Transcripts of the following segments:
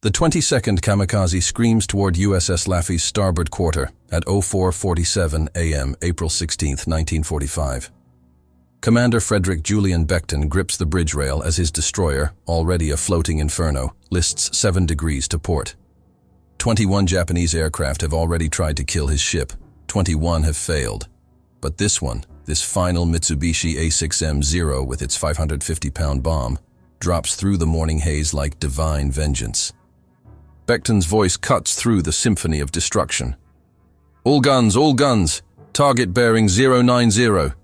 The 22nd Kamikaze screams toward USS Laffey's starboard quarter at 04:47 a.m. April 16, 1945. Commander Frederick Julian Becton grips the bridge rail as his destroyer, already a floating inferno, lists 7 degrees to port. 21 Japanese aircraft have already tried to kill his ship. 21 have failed. But this final Mitsubishi A6M0 with its 550-pound bomb, drops through the morning haze like divine vengeance. Becton's voice cuts through the symphony of destruction. All guns, target bearing 090.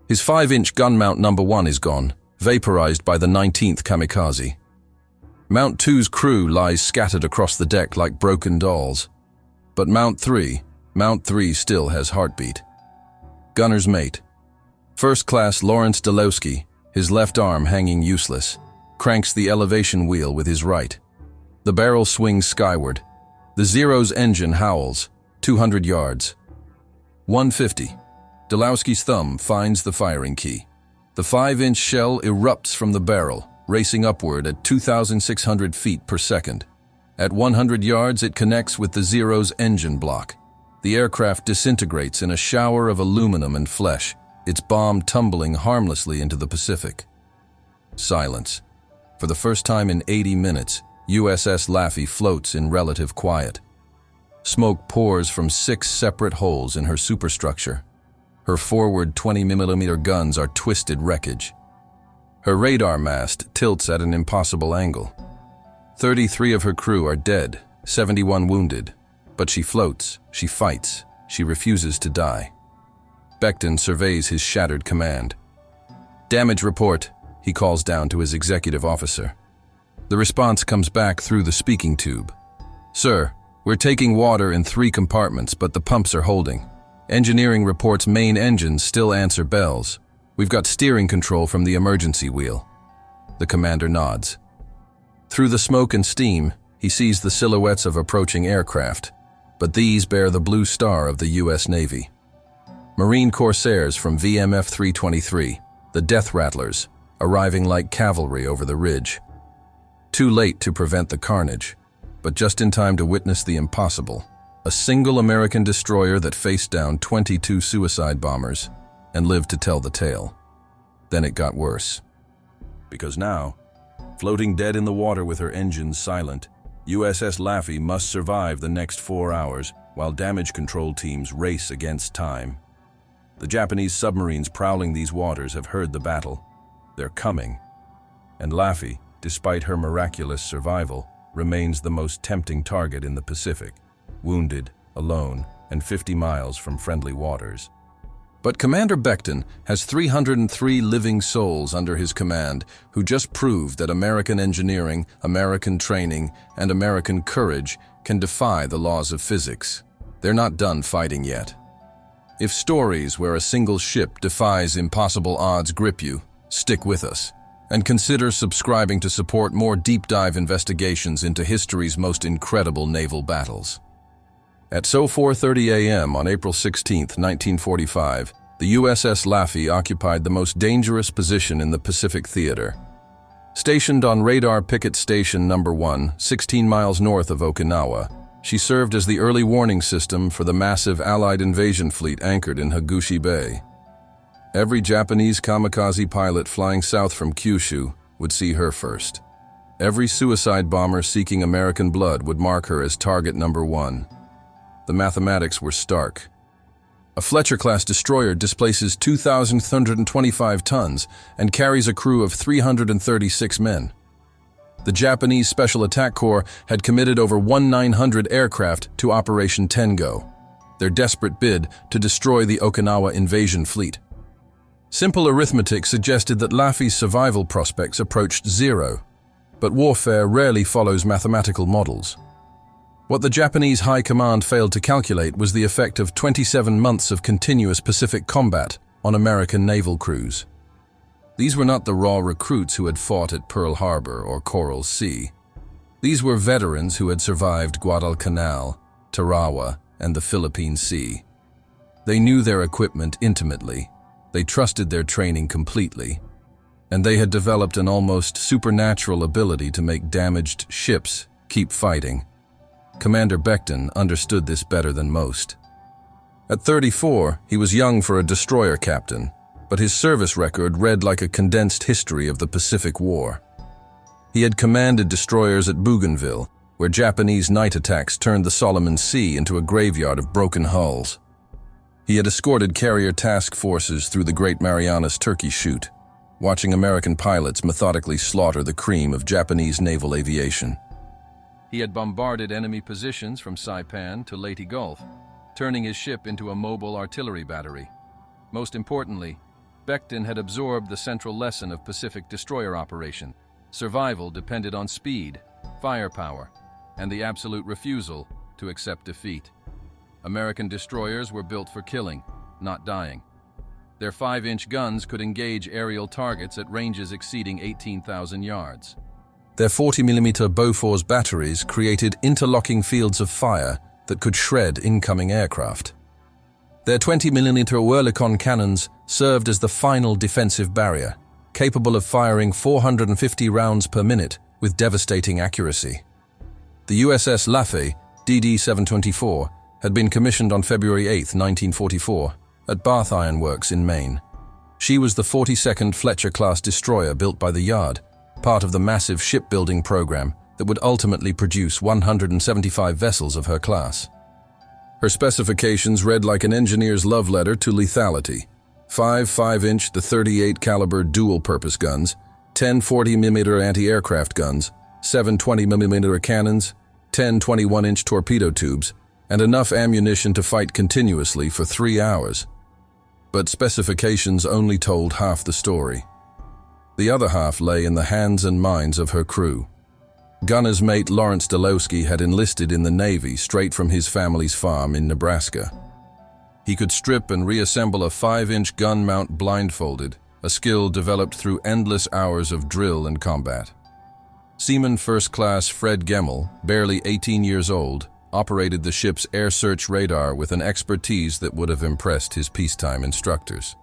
His 5-inch gun mount number 1 is gone, vaporized by the 19th Kamikaze. Mount 2's crew lies scattered across the deck like broken dolls. But Mount 3 still has heartbeat. Gunner's mate. First Class Lawrence Delowski, his left arm hanging useless, cranks the elevation wheel with his right. The barrel swings skyward. The Zero's engine howls. 200 yards. 150. Delowski's thumb finds the firing key. The 5-inch shell erupts from the barrel, racing upward at 2,600 feet per second. At 100 yards, it connects with the Zero's engine block. The aircraft disintegrates in a shower of aluminum and flesh, its bomb tumbling harmlessly into the Pacific. Silence. For the first time in 80 minutes, USS Laffey floats in relative quiet. Smoke pours from 6 separate holes in her superstructure. Her forward 20mm guns are twisted wreckage. Her radar mast tilts at an impossible angle. 33 of her crew are dead, 71 wounded. But she floats, she fights, she refuses to die. Becton surveys his shattered command. Damage report, he calls down to his executive officer. The response comes back through the speaking tube. Sir, we're taking water in 3 compartments, but the pumps are holding. Engineering reports main engines still answer bells. We've got steering control from the emergency wheel. The commander nods. Through the smoke and steam, he sees the silhouettes of approaching aircraft, but these bear the blue star of the U.S. Navy. Marine Corsairs from VMF 323, the Death Rattlers, arriving like cavalry over the ridge. Too late to prevent the carnage, but just in time to witness the impossible. A single American destroyer that faced down 22 suicide bombers and lived to tell the tale. Then it got worse. Because now, floating dead in the water with her engines silent, USS Laffey must survive the next 4 hours while damage control teams race against time. The Japanese submarines prowling these waters have heard the battle. They're coming. And Laffey, despite her miraculous survival, remains the most tempting target in the Pacific, wounded, alone, and 50 miles from friendly waters. But Commander Becton has 303 living souls under his command who just proved that American engineering, American training, and American courage can defy the laws of physics. They're not done fighting yet. If stories where a single ship defies impossible odds grip you, stick with us, and consider subscribing to support more deep-dive investigations into history's most incredible naval battles. At 4:30 a.m. on April 16, 1945, the USS Laffey occupied the most dangerous position in the Pacific theater. Stationed on radar picket station number 1, 16 miles north of Okinawa, she served as the early warning system for the massive Allied invasion fleet anchored in Hagushi Bay. Every Japanese kamikaze pilot flying south from Kyushu would see her first. Every suicide bomber seeking American blood would mark her as target number 1. The mathematics were stark. A Fletcher-class destroyer displaces 2,325 tons and carries a crew of 336 men. The Japanese Special Attack Corps had committed over 1,900 aircraft to Operation Tengo, their desperate bid to destroy the Okinawa invasion fleet. Simple arithmetic suggested that Laffey's survival prospects approached 0, but warfare rarely follows mathematical models. What the Japanese High Command failed to calculate was the effect of 27 months of continuous Pacific combat on American naval crews. These were not the raw recruits who had fought at Pearl Harbor or Coral Sea. These were veterans who had survived Guadalcanal, Tarawa, and the Philippine Sea. They knew their equipment intimately, they trusted their training completely, and they had developed an almost supernatural ability to make damaged ships keep fighting. Commander Becton understood this better than most. At 34, he was young for a destroyer captain, but his service record read like a condensed history of the Pacific War. He had commanded destroyers at Bougainville, where Japanese night attacks turned the Solomon Sea into a graveyard of broken hulls. He had escorted carrier task forces through the Great Marianas Turkey Chute, watching American pilots methodically slaughter the cream of Japanese naval aviation. He had bombarded enemy positions from Saipan to Leyte Gulf, turning his ship into a mobile artillery battery. Most importantly, Becton had absorbed the central lesson of Pacific destroyer operation. Survival depended on speed, firepower, and the absolute refusal to accept defeat. American destroyers were built for killing, not dying. Their 5-inch guns could engage aerial targets at ranges exceeding 18,000 yards. Their 40mm Bofors batteries created interlocking fields of fire that could shred incoming aircraft. Their 20mm Oerlikon cannons served as the final defensive barrier, capable of firing 450 rounds per minute with devastating accuracy. The USS Laffey, DD-724, had been commissioned on February 8, 1944, at Bath Iron Works in Maine. She was the 42nd Fletcher-class destroyer built by the Yard, part of the massive shipbuilding program that would ultimately produce 175 vessels of her class. Her specifications read like an engineer's love letter to lethality. 5 5-inch to 38 caliber dual-purpose guns, 10 40mm anti-aircraft guns, 7 20mm cannons, 10 21-inch torpedo tubes, and enough ammunition to fight continuously for 3 hours. But specifications only told half the story. The other half lay in the hands and minds of her crew. Gunner's mate Lawrence Delowski had enlisted in the Navy straight from his family's farm in Nebraska. He could strip and reassemble a 5-inch gun mount blindfolded, a skill developed through endless hours of drill and combat. Seaman First Class Fred Gemmel, barely 18 years old, operated the ship's air search radar with an expertise that would have impressed his peacetime instructors.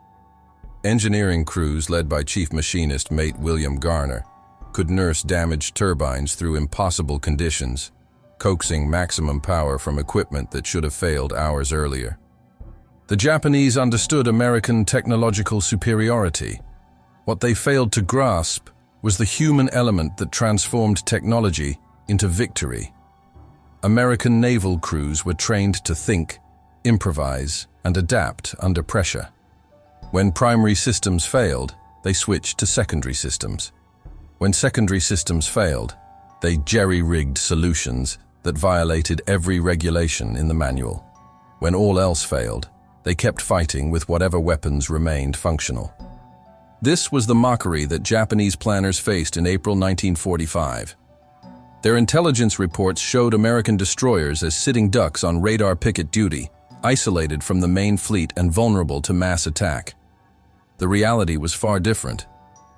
Engineering crews led by Chief Machinist Mate William Garner could nurse damaged turbines through impossible conditions, coaxing maximum power from equipment that should have failed hours earlier. The Japanese understood American technological superiority. What they failed to grasp was the human element that transformed technology into victory. American naval crews were trained to think, improvise, and adapt under pressure. When primary systems failed, they switched to secondary systems. When secondary systems failed, they jerry-rigged solutions that violated every regulation in the manual. When all else failed, they kept fighting with whatever weapons remained functional. This was the mockery that Japanese planners faced in April 1945. Their intelligence reports showed American destroyers as sitting ducks on radar picket duty, isolated from the main fleet and vulnerable to mass attack. The reality was far different.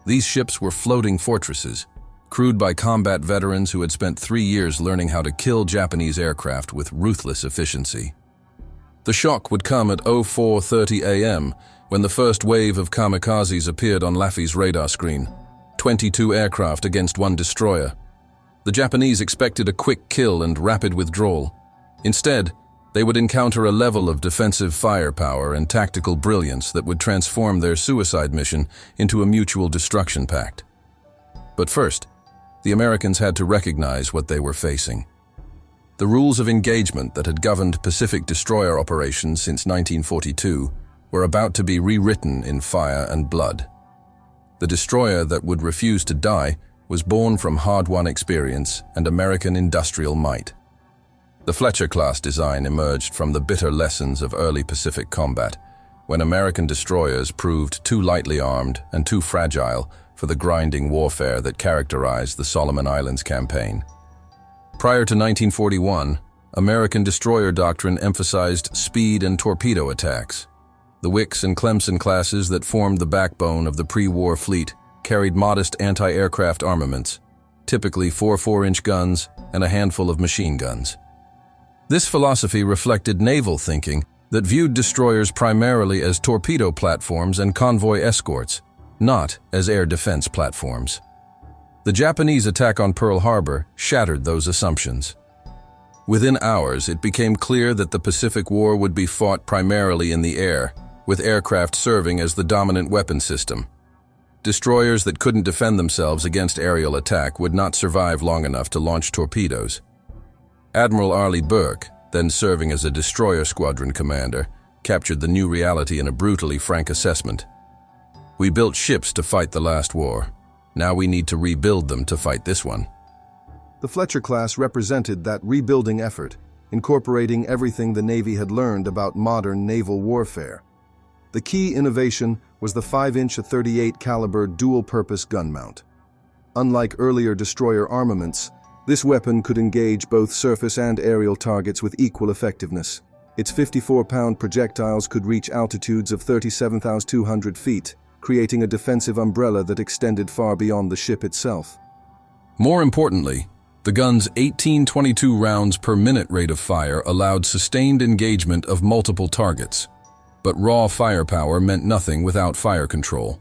These ships were floating fortresses, crewed by combat veterans who had spent 3 years learning how to kill Japanese aircraft with ruthless efficiency. The shock would come at 04:30 a.m. when the first wave of kamikazes appeared on Laffey's radar screen. 22 aircraft against 1 destroyer. The Japanese expected a quick kill and rapid withdrawal. Instead, they would encounter a level of defensive firepower and tactical brilliance that would transform their suicide mission into a mutual destruction pact. But first, the Americans had to recognize what they were facing. The rules of engagement that had governed Pacific destroyer operations since 1942 were about to be rewritten in fire and blood. The destroyer that would refuse to die was born from hard-won experience and American industrial might. The Fletcher-class design emerged from the bitter lessons of early Pacific combat, when American destroyers proved too lightly armed and too fragile for the grinding warfare that characterized the Solomon Islands campaign. Prior to 1941, American destroyer doctrine emphasized speed and torpedo attacks. The Wicks and Clemson classes that formed the backbone of the pre-war fleet carried modest anti-aircraft armaments, typically 4 4-inch guns and a handful of machine guns. This philosophy reflected naval thinking that viewed destroyers primarily as torpedo platforms and convoy escorts, not as air defense platforms. The Japanese attack on Pearl Harbor shattered those assumptions. Within hours, it became clear that the Pacific War would be fought primarily in the air, with aircraft serving as the dominant weapon system. Destroyers that couldn't defend themselves against aerial attack would not survive long enough to launch torpedoes. Admiral Arleigh Burke, then serving as a destroyer squadron commander, captured the new reality in a brutally frank assessment. "We built ships to fight the last war. Now we need to rebuild them to fight this one." The Fletcher class represented that rebuilding effort, incorporating everything the Navy had learned about modern naval warfare. The key innovation was the 5-inch 38 caliber dual-purpose gun mount. Unlike earlier destroyer armaments, this weapon could engage both surface and aerial targets with equal effectiveness. Its 54-pound projectiles could reach altitudes of 37,200 feet, creating a defensive umbrella that extended far beyond the ship itself. More importantly, the gun's 18-22 rounds per minute rate of fire allowed sustained engagement of multiple targets. But raw firepower meant nothing without fire control.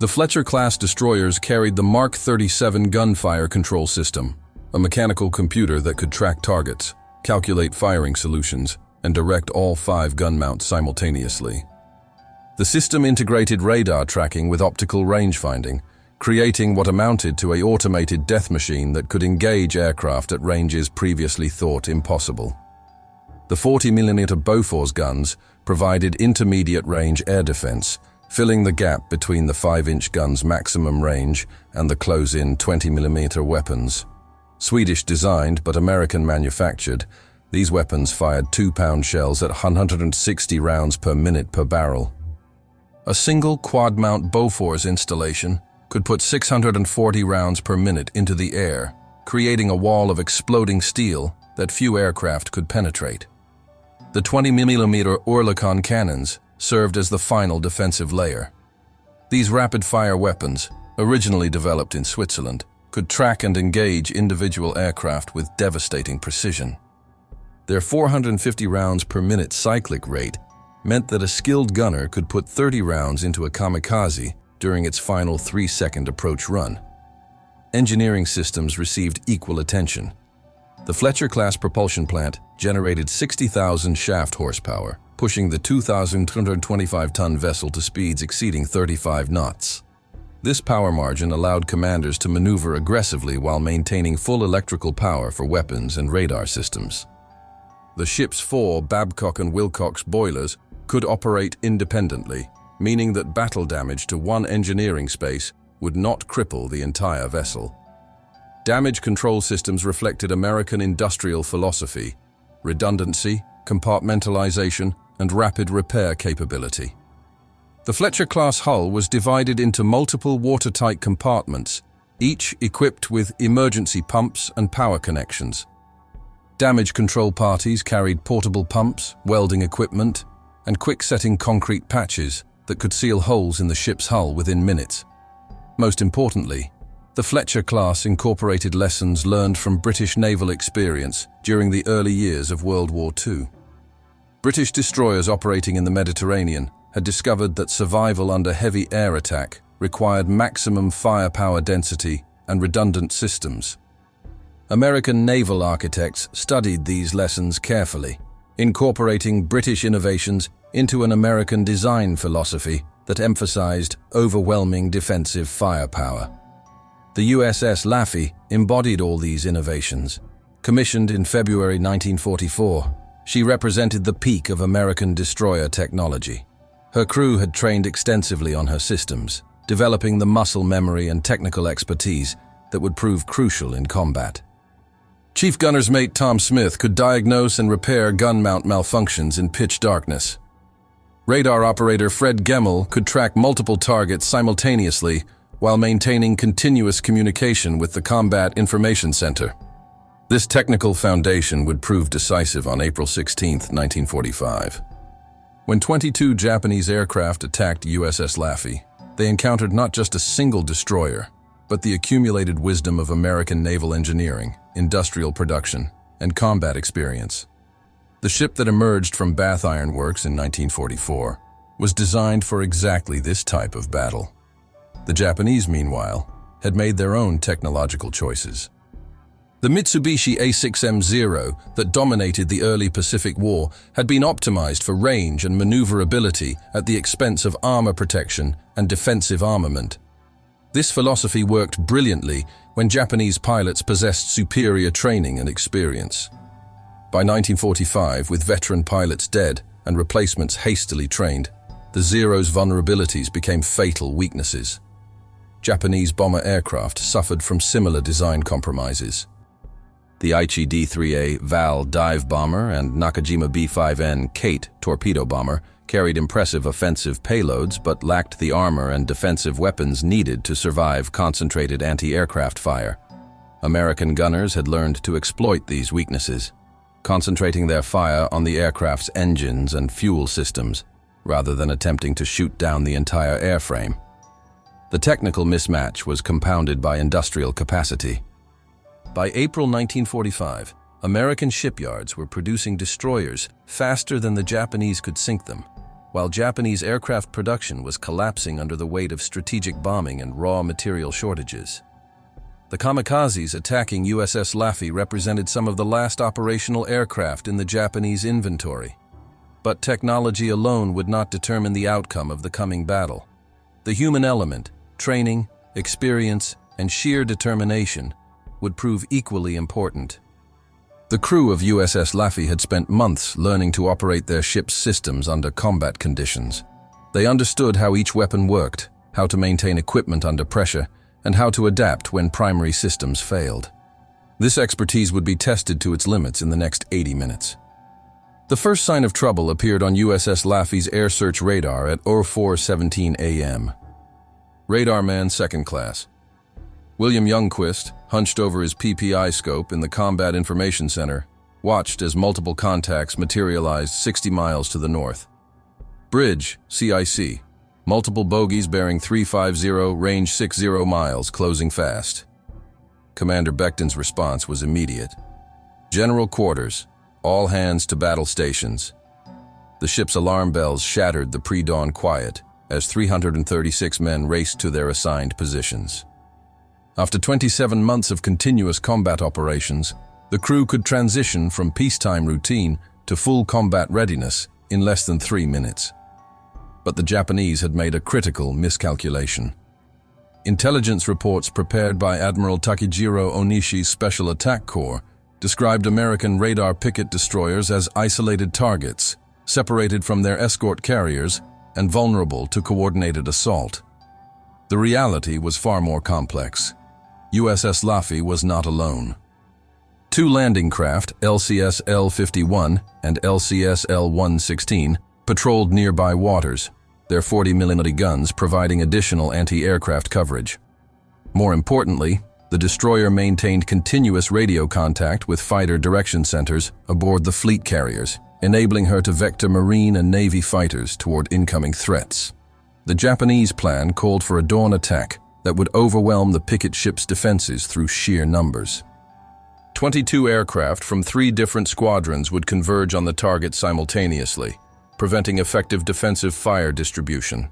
The Fletcher-class destroyers carried the Mark 37 gunfire control system, a mechanical computer that could track targets, calculate firing solutions, and direct all 5 gun mounts simultaneously. The system integrated radar tracking with optical rangefinding, creating what amounted to an automated death machine that could engage aircraft at ranges previously thought impossible. The 40mm Bofors guns provided intermediate-range air defense, filling the gap between the 5-inch gun's maximum range and the close-in 20mm weapons. Swedish-designed but American-manufactured, these weapons fired 2-pound shells at 160 rounds per minute per barrel. A single quad-mount Bofors installation could put 640 rounds per minute into the air, creating a wall of exploding steel that few aircraft could penetrate. The 20mm Oerlikon cannons served as the final defensive layer. These rapid-fire weapons, originally developed in Switzerland, could track and engage individual aircraft with devastating precision. Their 450 rounds per minute cyclic rate meant that a skilled gunner could put 30 rounds into a kamikaze during its final 3-second approach run. Engineering systems received equal attention. The Fletcher-class propulsion plant generated 60,000 shaft horsepower, pushing the 2,225-ton vessel to speeds exceeding 35 knots. This power margin allowed commanders to maneuver aggressively while maintaining full electrical power for weapons and radar systems. The ship's 4 Babcock and Wilcox boilers could operate independently, meaning that battle damage to one engineering space would not cripple the entire vessel. Damage control systems reflected American industrial philosophy: redundancy, compartmentalization, and rapid repair capability. The Fletcher-class hull was divided into multiple watertight compartments, each equipped with emergency pumps and power connections. Damage control parties carried portable pumps, welding equipment, and quick-setting concrete patches that could seal holes in the ship's hull within minutes. Most importantly, the Fletcher class incorporated lessons learned from British naval experience during the early years of World War II. British destroyers operating in the Mediterranean had discovered that survival under heavy air attack required maximum firepower density and redundant systems. American naval architects studied these lessons carefully, incorporating British innovations into an American design philosophy that emphasized overwhelming defensive firepower. The USS Laffey embodied all these innovations. Commissioned in February 1944, she represented the peak of American destroyer technology. Her crew had trained extensively on her systems, developing the muscle memory and technical expertise that would prove crucial in combat. Chief Gunner's Mate Tom Smith could diagnose and repair gun mount malfunctions in pitch darkness. Radar operator Fred Gemmel could track multiple targets simultaneously while maintaining continuous communication with the Combat Information Center. This technical foundation would prove decisive on April 16, 1945. When 22 Japanese aircraft attacked USS Laffey, they encountered not just a single destroyer, but the accumulated wisdom of American naval engineering, industrial production, and combat experience. The ship that emerged from Bath Iron Works in 1944 was designed for exactly this type of battle. The Japanese, meanwhile, had made their own technological choices. The Mitsubishi A6M0 that dominated the early Pacific War had been optimized for range and maneuverability at the expense of armor protection and defensive armament. This philosophy worked brilliantly when Japanese pilots possessed superior training and experience. By 1945, with veteran pilots dead and replacements hastily trained, the Zero's vulnerabilities became fatal weaknesses. Japanese bomber aircraft suffered from similar design compromises. The Aichi D-3A Val dive bomber and Nakajima B-5N Kate torpedo bomber carried impressive offensive payloads but lacked the armor and defensive weapons needed to survive concentrated anti-aircraft fire. American gunners had learned to exploit these weaknesses, concentrating their fire on the aircraft's engines and fuel systems, rather than attempting to shoot down the entire airframe. The technical mismatch was compounded by industrial capacity. By April 1945, American shipyards were producing destroyers faster than the Japanese could sink them, while Japanese aircraft production was collapsing under the weight of strategic bombing and raw material shortages. The kamikazes attacking USS Laffey represented some of the last operational aircraft in the Japanese inventory. But technology alone would not determine the outcome of the coming battle. The human element, training, experience, and sheer determination would prove equally important. The crew of USS Laffey had spent months learning to operate their ship's systems under combat conditions. They understood how each weapon worked, how to maintain equipment under pressure, and how to adapt when primary systems failed. This expertise would be tested to its limits in the next 80 minutes. The first sign of trouble appeared on USS Laffey's air search radar at 04:17 a.m. Radar man second class. William Youngquist, hunched over his PPI scope in the Combat Information Center, watched as multiple contacts materialized 60 miles to the north. Bridge, CIC. Multiple bogies bearing 350, range 60 miles, closing fast. Commander Becton's response was immediate. General quarters, all hands to battle stations. The ship's alarm bells shattered the pre-dawn quiet as 336 men raced to their assigned positions. After 27 months of continuous combat operations, the crew could transition from peacetime routine to full combat readiness in less than 3 minutes. But the Japanese had made a critical miscalculation. Intelligence reports prepared by Admiral Takejiro Onishi's Special Attack Corps described American radar picket destroyers as isolated targets, separated from their escort carriers and vulnerable to coordinated assault. The reality was far more complex. USS Laffey was not alone. 2 landing craft, LCS L-51 and LCS L-116, patrolled nearby waters, their 40mm guns providing additional anti-aircraft coverage. More importantly, the destroyer maintained continuous radio contact with fighter direction centers aboard the fleet carriers, enabling her to vector Marine and Navy fighters toward incoming threats. The Japanese plan called for a dawn attack that would overwhelm the picket ship's defenses through sheer numbers. 22 aircraft from 3 different squadrons would converge on the target simultaneously, preventing effective defensive fire distribution.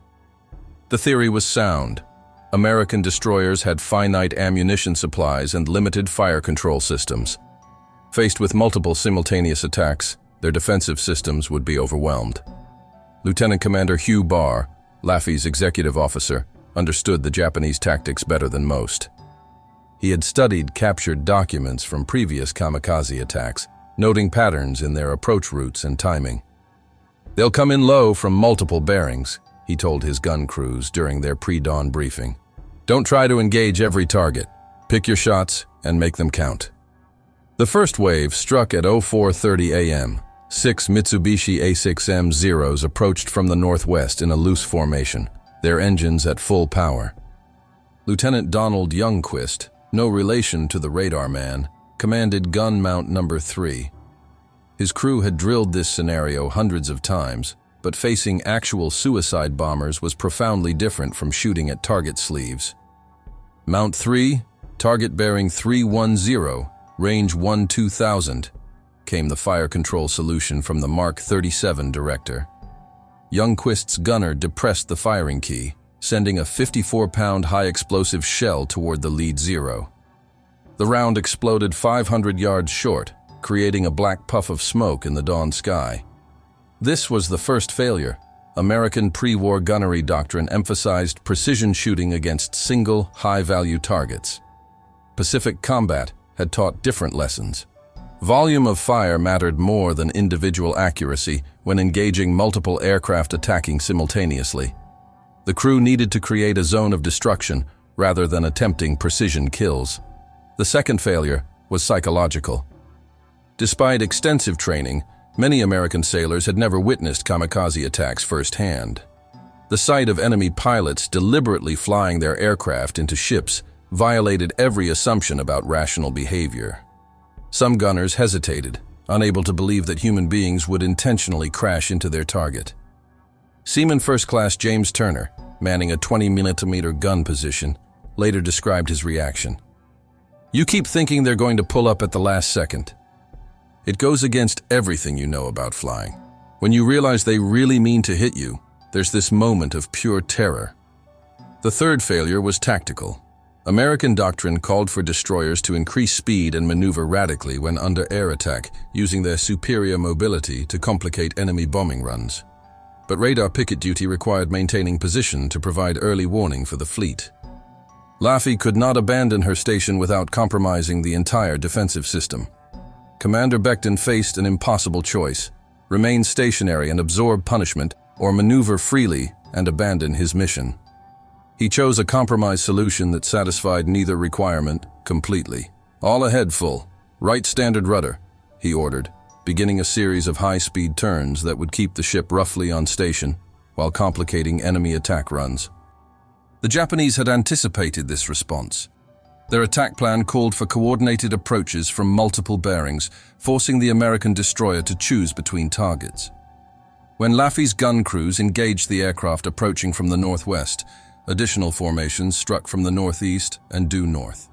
The theory was sound. American destroyers had finite ammunition supplies and limited fire control systems. Faced with multiple simultaneous attacks, their defensive systems would be overwhelmed. Lieutenant Commander Hugh Barr, Laffey's executive officer, understood the Japanese tactics better than most. He had studied captured documents from previous kamikaze attacks, noting patterns in their approach routes and timing. "They'll come in low from multiple bearings," he told his gun crews during their pre-dawn briefing. "Don't try to engage every target. Pick your shots and make them count." The first wave struck at 04:30 a.m. 6 Mitsubishi A6M0s approached from the northwest in a loose formation, their engines at full power. Lieutenant Donald Youngquist, no relation to the radar man, commanded gun mount number 3. His crew had drilled this scenario hundreds of times, but facing actual suicide bombers was profoundly different from shooting at target sleeves. Mount 3, target bearing 310, range 2000, came the fire control solution from the Mark 37 director. Youngquist's gunner depressed the firing key, sending a 54-pound high-explosive shell toward the lead Zero. The round exploded 500 yards short, creating a black puff of smoke in the dawn sky. This was the first failure. American pre-war gunnery doctrine emphasized precision shooting against single, high-value targets. Pacific combat had taught different lessons. Volume of fire mattered more than individual accuracy when engaging multiple aircraft attacking simultaneously. The crew needed to create a zone of destruction rather than attempting precision kills. The second failure was psychological. Despite extensive training, many American sailors had never witnessed kamikaze attacks firsthand. The sight of enemy pilots deliberately flying their aircraft into ships violated every assumption about rational behavior. Some gunners hesitated, unable to believe that human beings would intentionally crash into their target. Seaman First Class James Turner, manning a 20mm gun position, later described his reaction. "You keep thinking they're going to pull up at the last second. It goes against everything you know about flying. When you realize they really mean to hit you, there's this moment of pure terror." The third failure was tactical. American doctrine called for destroyers to increase speed and maneuver radically when under air attack, using their superior mobility to complicate enemy bombing runs. But radar picket duty required maintaining position to provide early warning for the fleet. Laffey could not abandon her station without compromising the entire defensive system. Commander Becton faced an impossible choice: remain stationary and absorb punishment, or maneuver freely and abandon his mission. He chose a compromise solution that satisfied neither requirement completely. "All ahead full, right standard rudder," he ordered, beginning a series of high-speed turns that would keep the ship roughly on station while complicating enemy attack runs. The Japanese had anticipated this response. Their attack plan called for coordinated approaches from multiple bearings, forcing the American destroyer to choose between targets. When Laffey's gun crews engaged the aircraft approaching from the northwest, additional formations struck from the northeast and due north.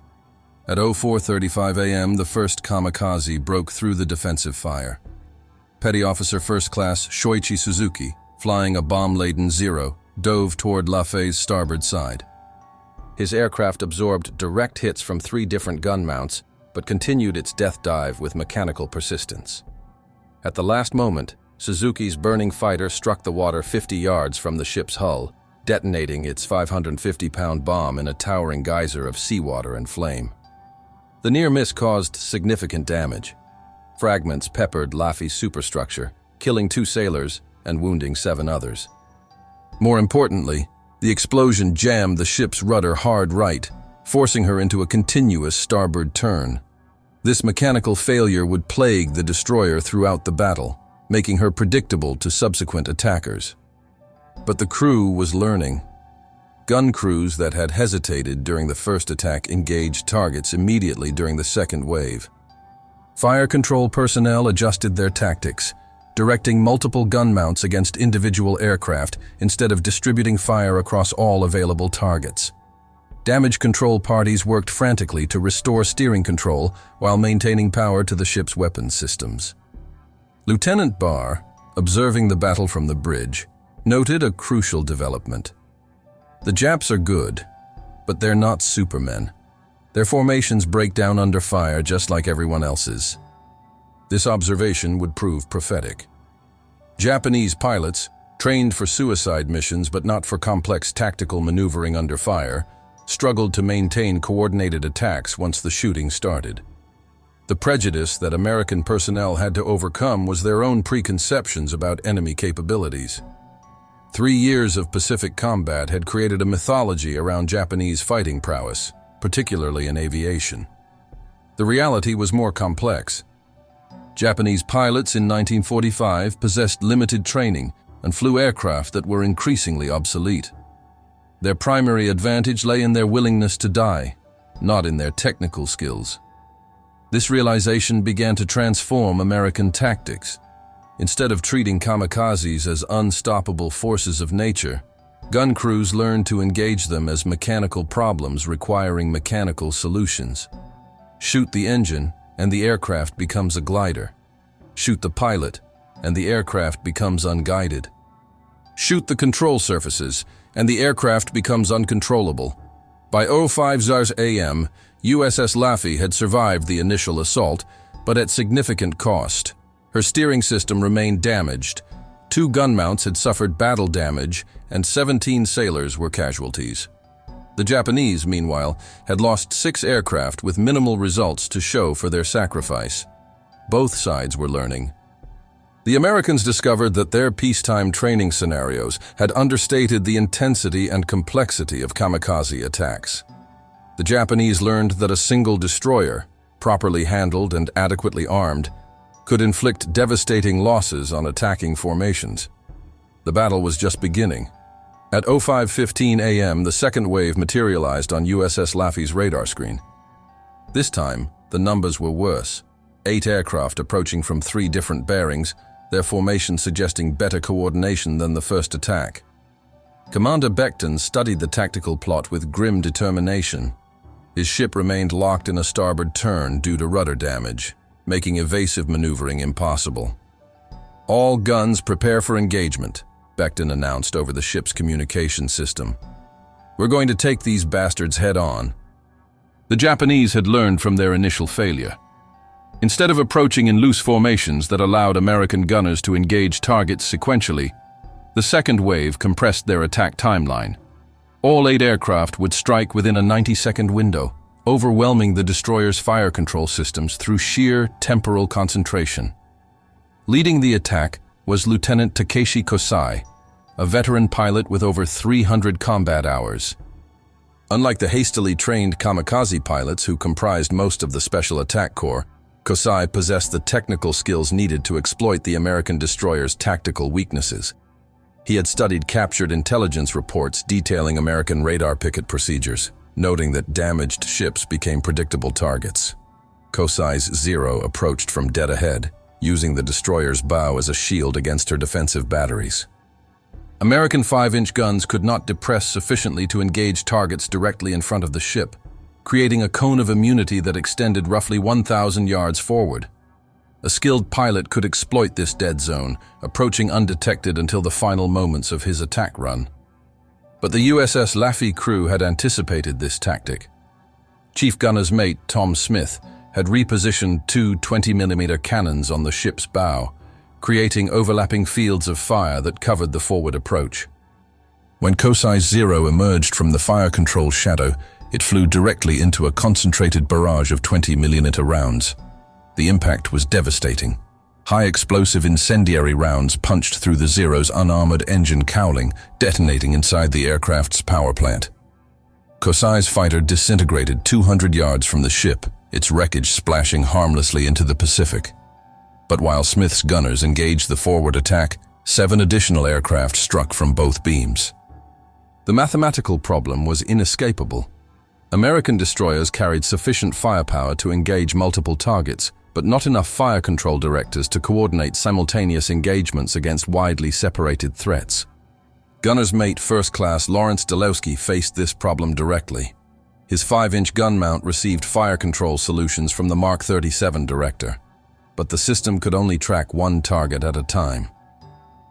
At 04:35 a.m., the first kamikaze broke through the defensive fire. Petty Officer First Class Shoichi Suzuki, flying a bomb-laden Zero, dove toward Laffey's starboard side. His aircraft absorbed direct hits from 3 different gun mounts, but continued its death dive with mechanical persistence. At the last moment, Suzuki's burning fighter struck the water 50 yards from the ship's hull, detonating its 550-pound bomb in a towering geyser of seawater and flame. The near miss caused significant damage. Fragments peppered Laffey's superstructure, killing 2 sailors and wounding 7 others. More importantly, the explosion jammed the ship's rudder hard right, forcing her into a continuous starboard turn. This mechanical failure would plague the destroyer throughout the battle, making her predictable to subsequent attackers. But the crew was learning. Gun crews that had hesitated during the first attack engaged targets immediately during the second wave. Fire control personnel adjusted their tactics, directing multiple gun mounts against individual aircraft instead of distributing fire across all available targets. Damage control parties worked frantically to restore steering control while maintaining power to the ship's weapons systems. Lieutenant Barr, observing the battle from the bridge, noted a crucial development. The Japs are good, but they're not supermen. Their formations break down under fire just like everyone else's. This observation would prove prophetic. Japanese pilots, trained for suicide missions but not for complex tactical maneuvering under fire, struggled to maintain coordinated attacks once the shooting started. The prejudice that American personnel had to overcome was their own preconceptions about enemy capabilities. 3 years of Pacific combat had created a mythology around Japanese fighting prowess, particularly in aviation. The reality was more complex. Japanese pilots in 1945 possessed limited training and flew aircraft that were increasingly obsolete. Their primary advantage lay in their willingness to die, not in their technical skills. This realization began to transform American tactics. Instead of treating kamikazes as unstoppable forces of nature, gun crews learned to engage them as mechanical problems requiring mechanical solutions. Shoot the engine, and the aircraft becomes a glider. Shoot the pilot, and the aircraft becomes unguided. Shoot the control surfaces, and the aircraft becomes uncontrollable. By 05:00 a.m., USS Laffey had survived the initial assault, but at significant cost. Her steering system remained damaged. 2 gun mounts had suffered battle damage, and 17 sailors were casualties. The Japanese, meanwhile, had lost 6 aircraft with minimal results to show for their sacrifice. Both sides were learning. The Americans discovered that their peacetime training scenarios had understated the intensity and complexity of kamikaze attacks. The Japanese learned that a single destroyer, properly handled and adequately armed, could inflict devastating losses on attacking formations. The battle was just beginning. At 05:15 a.m., the second wave materialized on USS Laffey's radar screen. This time, the numbers were worse. 8 aircraft approaching from 3 different bearings, their formation suggesting better coordination than the first attack. Commander Becton studied the tactical plot with grim determination. His ship remained locked in a starboard turn due to rudder damage, making evasive maneuvering impossible. "All guns prepare for engagement," Becton announced over the ship's communication system. "We're going to take these bastards head on." The Japanese had learned from their initial failure. Instead of approaching in loose formations that allowed American gunners to engage targets sequentially, the second wave compressed their attack timeline. All 8 aircraft would strike within a 90-second window, overwhelming the destroyer's fire control systems through sheer temporal concentration. Leading the attack was Lieutenant Takeshi Kosai, a veteran pilot with over 300 combat hours. Unlike the hastily trained kamikaze pilots who comprised most of the Special Attack Corps, Kosai possessed the technical skills needed to exploit the American destroyer's tactical weaknesses. He had studied captured intelligence reports detailing American radar picket procedures, noting that damaged ships became predictable targets. Kosai's Zero approached from dead ahead, using the destroyer's bow as a shield against her defensive batteries. American 5-inch guns could not depress sufficiently to engage targets directly in front of the ship, creating a cone of immunity that extended roughly 1,000 yards forward. A skilled pilot could exploit this dead zone, approaching undetected until the final moments of his attack run. But the USS Laffey crew had anticipated this tactic. Chief Gunner's mate, Tom Smith, had repositioned 2 20mm cannons on the ship's bow, creating overlapping fields of fire that covered the forward approach. When Kosai's Zero emerged from the fire control shadow, it flew directly into a concentrated barrage of 20mm rounds. The impact was devastating. High-explosive incendiary rounds punched through the Zero's unarmored engine cowling, detonating inside the aircraft's power plant. Kosai's fighter disintegrated 200 yards from the ship, its wreckage splashing harmlessly into the Pacific. But while Smith's gunners engaged the forward attack, 7 additional aircraft struck from both beams. The mathematical problem was inescapable. American destroyers carried sufficient firepower to engage multiple targets, but not enough fire control directors to coordinate simultaneous engagements against widely separated threats. Gunner's mate First Class Lawrence Delowski faced this problem directly. His 5-inch gun mount received fire control solutions from the Mark 37 director, but the system could only track one target at a time.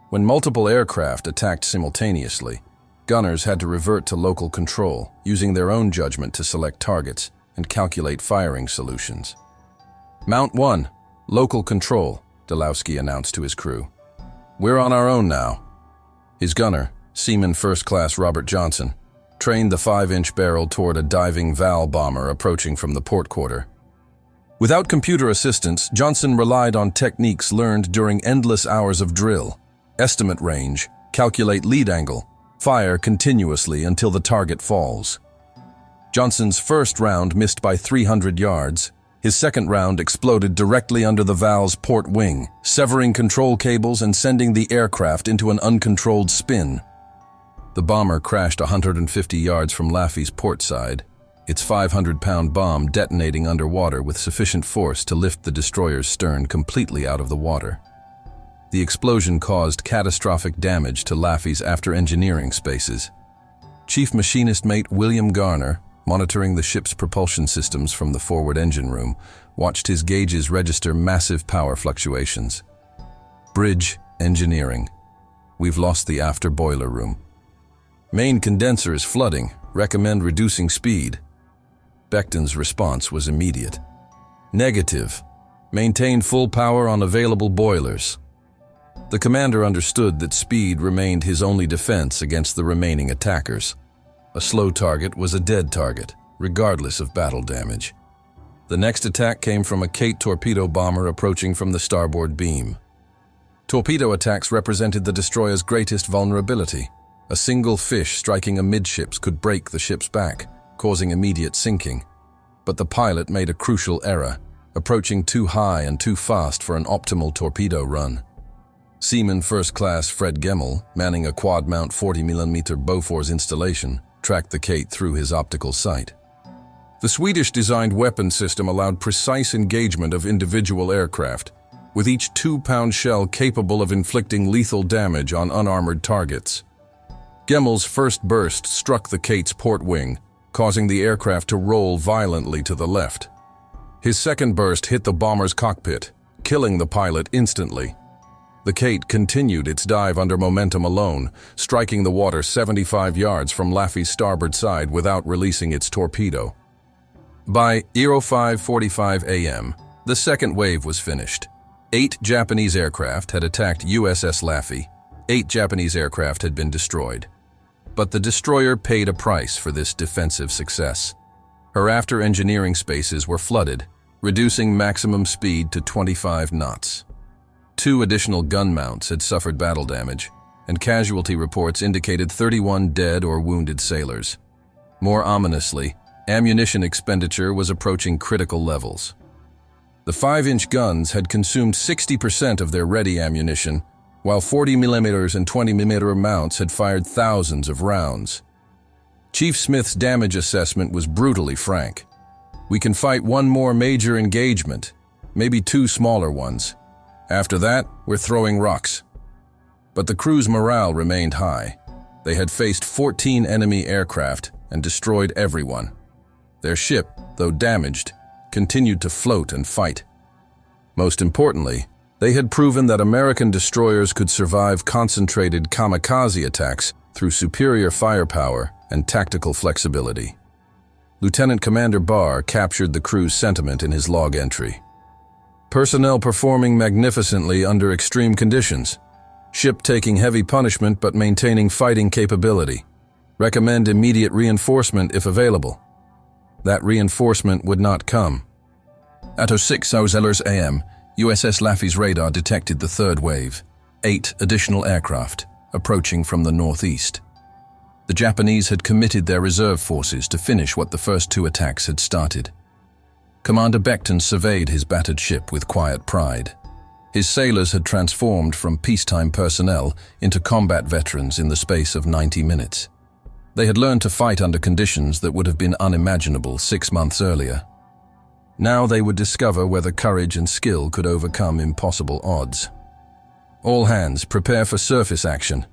When multiple aircraft attacked simultaneously, gunners had to revert to local control, using their own judgment to select targets and calculate firing solutions. "Mount 1, local control," Delowski announced to his crew. "We're on our own now." His gunner, Seaman First Class Robert Johnson, trained the 5-inch barrel toward a diving Val bomber approaching from the port quarter. Without computer assistance, Johnson relied on techniques learned during endless hours of drill: estimate range, calculate lead angle, fire continuously until the target falls. Johnson's first round missed by 300 yards. His second round exploded directly under the Val's port wing, severing control cables and sending the aircraft into an uncontrolled spin. The bomber crashed 150 yards from Laffey's port side, its 500-pound bomb detonating underwater with sufficient force to lift the destroyer's stern completely out of the water. The explosion caused catastrophic damage to Laffey's after-engineering spaces. Chief Machinist Mate William Garner, monitoring the ship's propulsion systems from the forward engine room, watched his gauges register massive power fluctuations. Bridge engineering. We've lost the after boiler room. Main condenser is flooding. Recommend reducing speed. Becton's response was immediate. Negative. Maintain full power on available boilers. The commander understood that speed remained his only defense against the remaining attackers. A slow target was a dead target, regardless of battle damage. The next attack came from a Kate torpedo bomber approaching from the starboard beam. Torpedo attacks represented the destroyer's greatest vulnerability. A single fish striking amidships could break the ship's back, causing immediate sinking. But the pilot made a crucial error, approaching too high and too fast for an optimal torpedo run. Seaman First Class Fred Gemmell, manning a quad-mount 40mm Bofors installation, tracked the Kate through his optical sight. The Swedish-designed weapon system allowed precise engagement of individual aircraft, with each 2-pound shell capable of inflicting lethal damage on unarmored targets. Gemmell's first burst struck the Kate's port wing, causing the aircraft to roll violently to the left. His second burst hit the bomber's cockpit, killing the pilot instantly. The Kate continued its dive under momentum alone, striking the water 75 yards from Laffey's starboard side without releasing its torpedo. By 05:45 a.m., the second wave was finished. 8 Japanese aircraft had attacked USS Laffey. 8 Japanese aircraft had been destroyed. But the destroyer paid a price for this defensive success. Her after-engineering spaces were flooded, reducing maximum speed to 25 knots. 2 additional gun mounts had suffered battle damage, and casualty reports indicated 31 dead or wounded sailors. More ominously, ammunition expenditure was approaching critical levels. The 5-inch guns had consumed 60% of their ready ammunition, while 40mm and 20mm mounts had fired thousands of rounds. Chief Smith's damage assessment was brutally frank. "We can fight one more major engagement, maybe 2 smaller ones. After that, we're throwing rocks." But the crew's morale remained high. They had faced 14 enemy aircraft and destroyed everyone. Their ship, though damaged, continued to float and fight. Most importantly, they had proven that American destroyers could survive concentrated kamikaze attacks through superior firepower and tactical flexibility. Lieutenant Commander Barr captured the crew's sentiment in his log entry. "Personnel performing magnificently under extreme conditions. Ship taking heavy punishment but maintaining fighting capability. Recommend immediate reinforcement if available." That reinforcement would not come. At 06:00 a.m., USS Laffey's radar detected the third wave, 8 additional aircraft, approaching from the northeast. The Japanese had committed their reserve forces to finish what the first 2 attacks had started. Commander Becton surveyed his battered ship with quiet pride. His sailors had transformed from peacetime personnel into combat veterans in the space of 90 minutes. They had learned to fight under conditions that would have been unimaginable 6 months earlier. Now they would discover whether courage and skill could overcome impossible odds. "All hands, prepare for surface action,"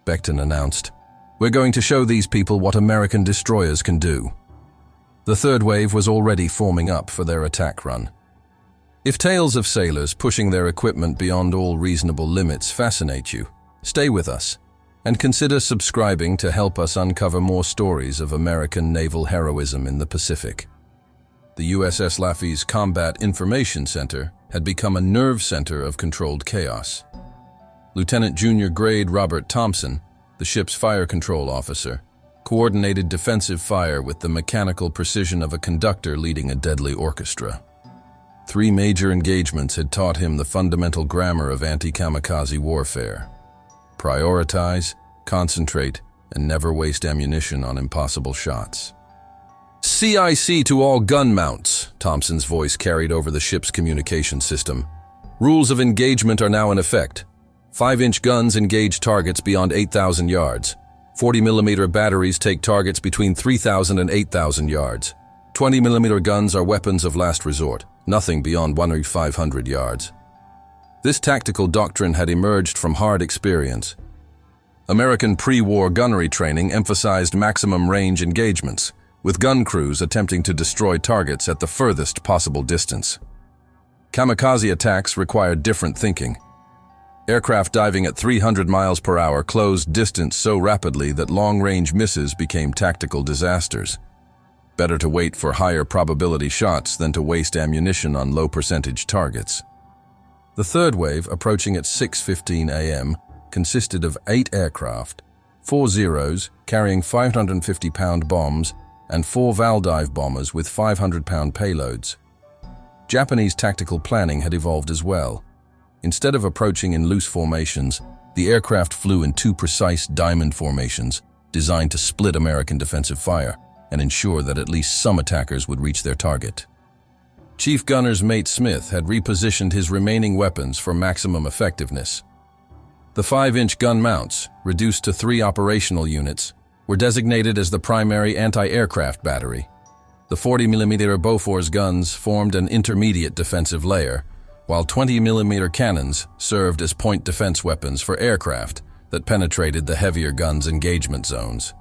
Becton announced. "We're going to show these people what American destroyers can do." The third wave was already forming up for their attack run. If tales of sailors pushing their equipment beyond all reasonable limits fascinate you, stay with us and consider subscribing to help us uncover more stories of American naval heroism in the Pacific. The USS Laffey's Combat Information Center had become a nerve center of controlled chaos. Lieutenant Junior Grade Robert Thompson, the ship's fire control officer, coordinated defensive fire with the mechanical precision of a conductor leading a deadly orchestra. 3 major engagements had taught him the fundamental grammar of anti-kamikaze warfare. Prioritize, concentrate, and never waste ammunition on impossible shots. "CIC to all gun mounts," Thompson's voice carried over the ship's communication system. "Rules of engagement are now in effect. 5-inch guns engage targets beyond 8,000 yards. 40mm batteries take targets between 3,000 and 8,000 yards. 20mm guns are weapons of last resort, nothing beyond 1,500 yards." This tactical doctrine had emerged from hard experience. American pre-war gunnery training emphasized maximum range engagements, with gun crews attempting to destroy targets at the furthest possible distance. Kamikaze attacks required different thinking. Aircraft diving at 300 miles per hour closed distance so rapidly that long-range misses became tactical disasters. Better to wait for higher probability shots than to waste ammunition on low-percentage targets. The third wave, approaching at 6:15 a.m., consisted of 8 aircraft, 4 Zeros carrying 550-pound bombs, and 4 Valdive bombers with 500-pound payloads. Japanese tactical planning had evolved as well. Instead of approaching in loose formations, the aircraft flew in 2 precise diamond formations designed to split American defensive fire and ensure that at least some attackers would reach their target. Chief Gunner's mate Smith had repositioned his remaining weapons for maximum effectiveness. The 5-inch gun mounts, reduced to 3 operational units, were designated as the primary anti-aircraft battery. The 40mm Bofors guns formed an intermediate defensive layer, while 20mm cannons served as point defense weapons for aircraft that penetrated the heavier guns' engagement zones.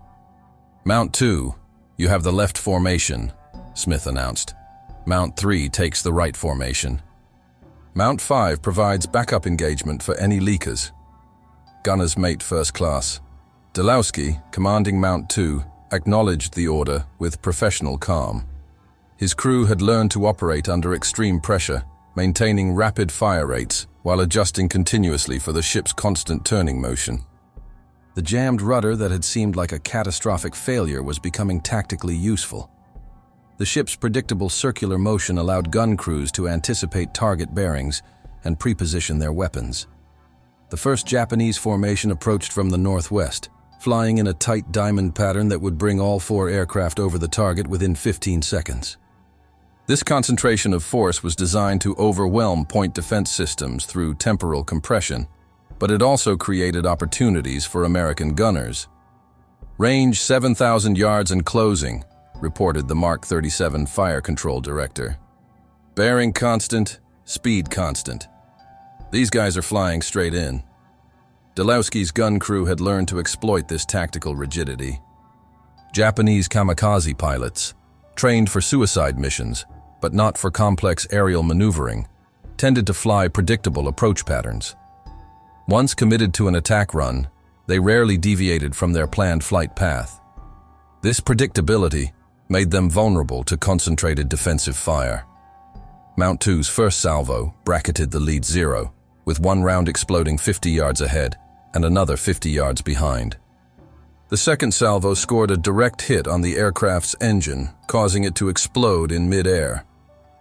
"Mount 2, you have the left formation," Smith announced. "Mount 3 takes the right formation. Mount 5 provides backup engagement for any leakers." Gunner's mate first class Delowski, commanding Mount 2, acknowledged the order with professional calm. His crew had learned to operate under extreme pressure, maintaining rapid fire rates while adjusting continuously for the ship's constant turning motion. The jammed rudder that had seemed like a catastrophic failure was becoming tactically useful. The ship's predictable circular motion allowed gun crews to anticipate target bearings and preposition their weapons. The first Japanese formation approached from the northwest, flying in a tight diamond pattern that would bring all 4 aircraft over the target within 15 seconds. This concentration of force was designed to overwhelm point defense systems through temporal compression, but it also created opportunities for American gunners. "Range 7,000 yards and closing," reported the Mark 37 fire control director. "Bearing constant, speed constant. These guys are flying straight in." Delowski's gun crew had learned to exploit this tactical rigidity. Japanese kamikaze pilots, trained for suicide missions, but not for complex aerial maneuvering, tended to fly predictable approach patterns. Once committed to an attack run, they rarely deviated from their planned flight path. This predictability made them vulnerable to concentrated defensive fire. Mount 2's first salvo bracketed the lead Zero, with one round exploding 50 yards ahead and another 50 yards behind. The second salvo scored a direct hit on the aircraft's engine, causing it to explode in mid-air.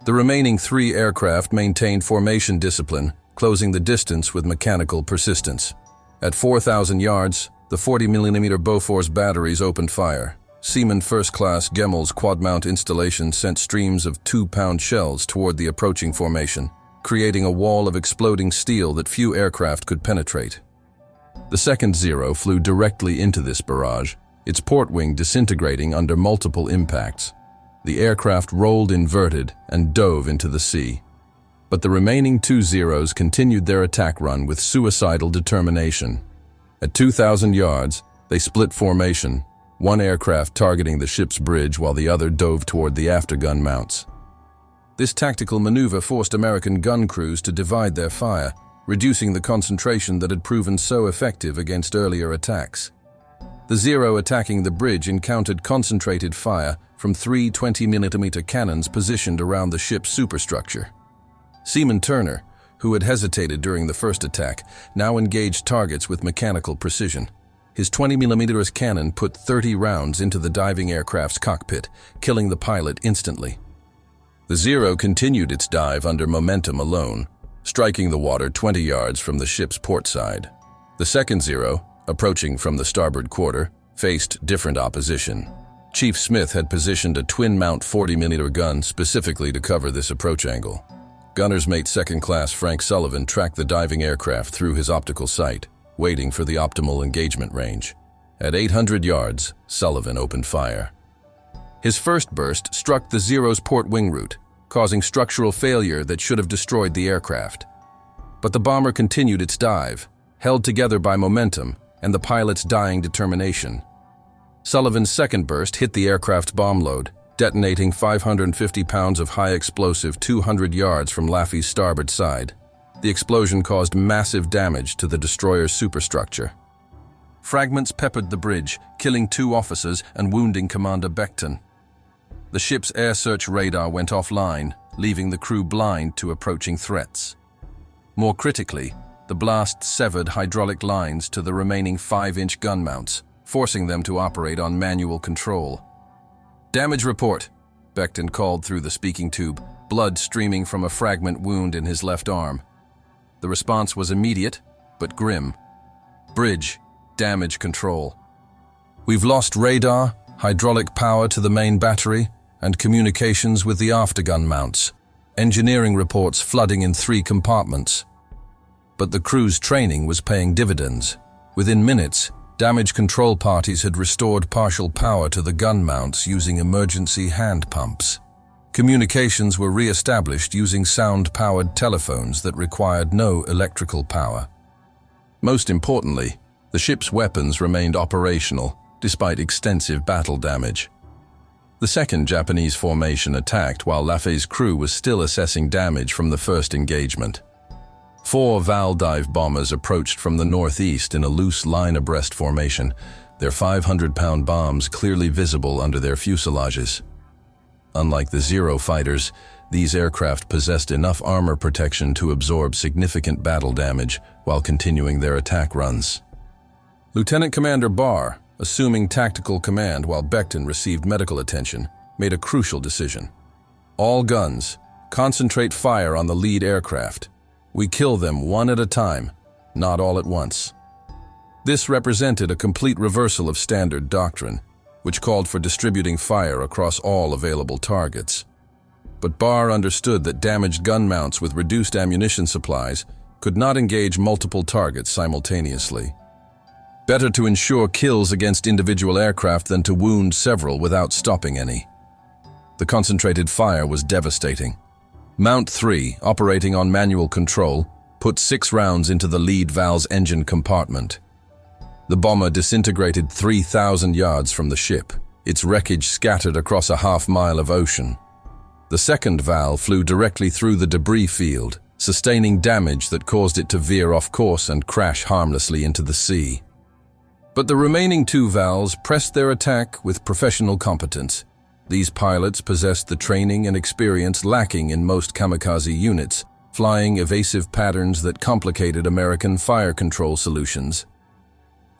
The remaining 3 aircraft maintained formation discipline, closing the distance with mechanical persistence. At 4,000 yards, the 40mm Bofors batteries opened fire. Seaman First Class Gemmel's quad-mount installation sent streams of 2-pound shells toward the approaching formation, creating a wall of exploding steel that few aircraft could penetrate. The second Zero flew directly into this barrage, its port wing disintegrating under multiple impacts. The aircraft rolled inverted and dove into the sea. But the remaining 2 Zeros continued their attack run with suicidal determination. At 2,000 yards, they split formation, one aircraft targeting the ship's bridge while the other dove toward the aftergun mounts. This tactical maneuver forced American gun crews to divide their fire, reducing the concentration that had proven so effective against earlier attacks. The Zero attacking the bridge encountered concentrated fire from 3 20mm cannons positioned around the ship's superstructure. Seaman Turner, who had hesitated during the first attack, now engaged targets with mechanical precision. His 20mm cannon put 30 rounds into the diving aircraft's cockpit, killing the pilot instantly. The Zero continued its dive under momentum alone, striking the water 20 yards from the ship's port side. The second Zero, approaching from the starboard quarter, faced different opposition. Chief Smith had positioned a twin-mount 40mm gun specifically to cover this approach angle. Gunner's mate Second Class Frank Sullivan tracked the diving aircraft through his optical sight, waiting for the optimal engagement range. At 800 yards, Sullivan opened fire. His first burst struck the Zero's port wing route, causing structural failure that should have destroyed the aircraft. But the bomber continued its dive, held together by momentum and the pilot's dying determination. Sullivan's second burst hit the aircraft's bomb load, detonating 550 pounds of high-explosive 200 yards from Laffey's starboard side. The explosion caused massive damage to the destroyer's superstructure. Fragments peppered the bridge, killing 2 officers and wounding Commander Becton. The ship's air search radar went offline, leaving the crew blind to approaching threats. More critically, the blast severed hydraulic lines to the remaining 5-inch gun mounts, forcing them to operate on manual control. "Damage report," Becton called through the speaking tube, blood streaming from a fragment wound in his left arm. The response was immediate, but grim. "Bridge, damage control. We've lost radar, hydraulic power to the main battery, and communications with the aftergun mounts. Engineering reports flooding in 3 compartments." But the crew's training was paying dividends. Within minutes, damage control parties had restored partial power to the gun mounts using emergency hand pumps. Communications were re-established using sound-powered telephones that required no electrical power. Most importantly, the ship's weapons remained operational, despite extensive battle damage. The second Japanese formation attacked while Laffey's crew was still assessing damage from the first engagement. 4 Val dive bombers approached from the northeast in a loose line-abreast formation, their 500-pound bombs clearly visible under their fuselages. Unlike the Zero fighters, these aircraft possessed enough armor protection to absorb significant battle damage while continuing their attack runs. Lieutenant Commander Barr, assuming tactical command while Becton received medical attention, made a crucial decision. "All guns, concentrate fire on the lead aircraft. We kill them one at a time, not all at once." This represented a complete reversal of standard doctrine, which called for distributing fire across all available targets. But Barr understood that damaged gun mounts with reduced ammunition supplies could not engage multiple targets simultaneously. Better to ensure kills against individual aircraft than to wound several without stopping any. The concentrated fire was devastating. Mount 3, operating on manual control, put 6 rounds into the lead valve's engine compartment. The bomber disintegrated 3,000 yards from the ship, its wreckage scattered across a half-mile of ocean. The second valve flew directly through the debris field, sustaining damage that caused it to veer off course and crash harmlessly into the sea. But the remaining 2 valves pressed their attack with professional competence. These pilots possessed the training and experience lacking in most kamikaze units, flying evasive patterns that complicated American fire control solutions.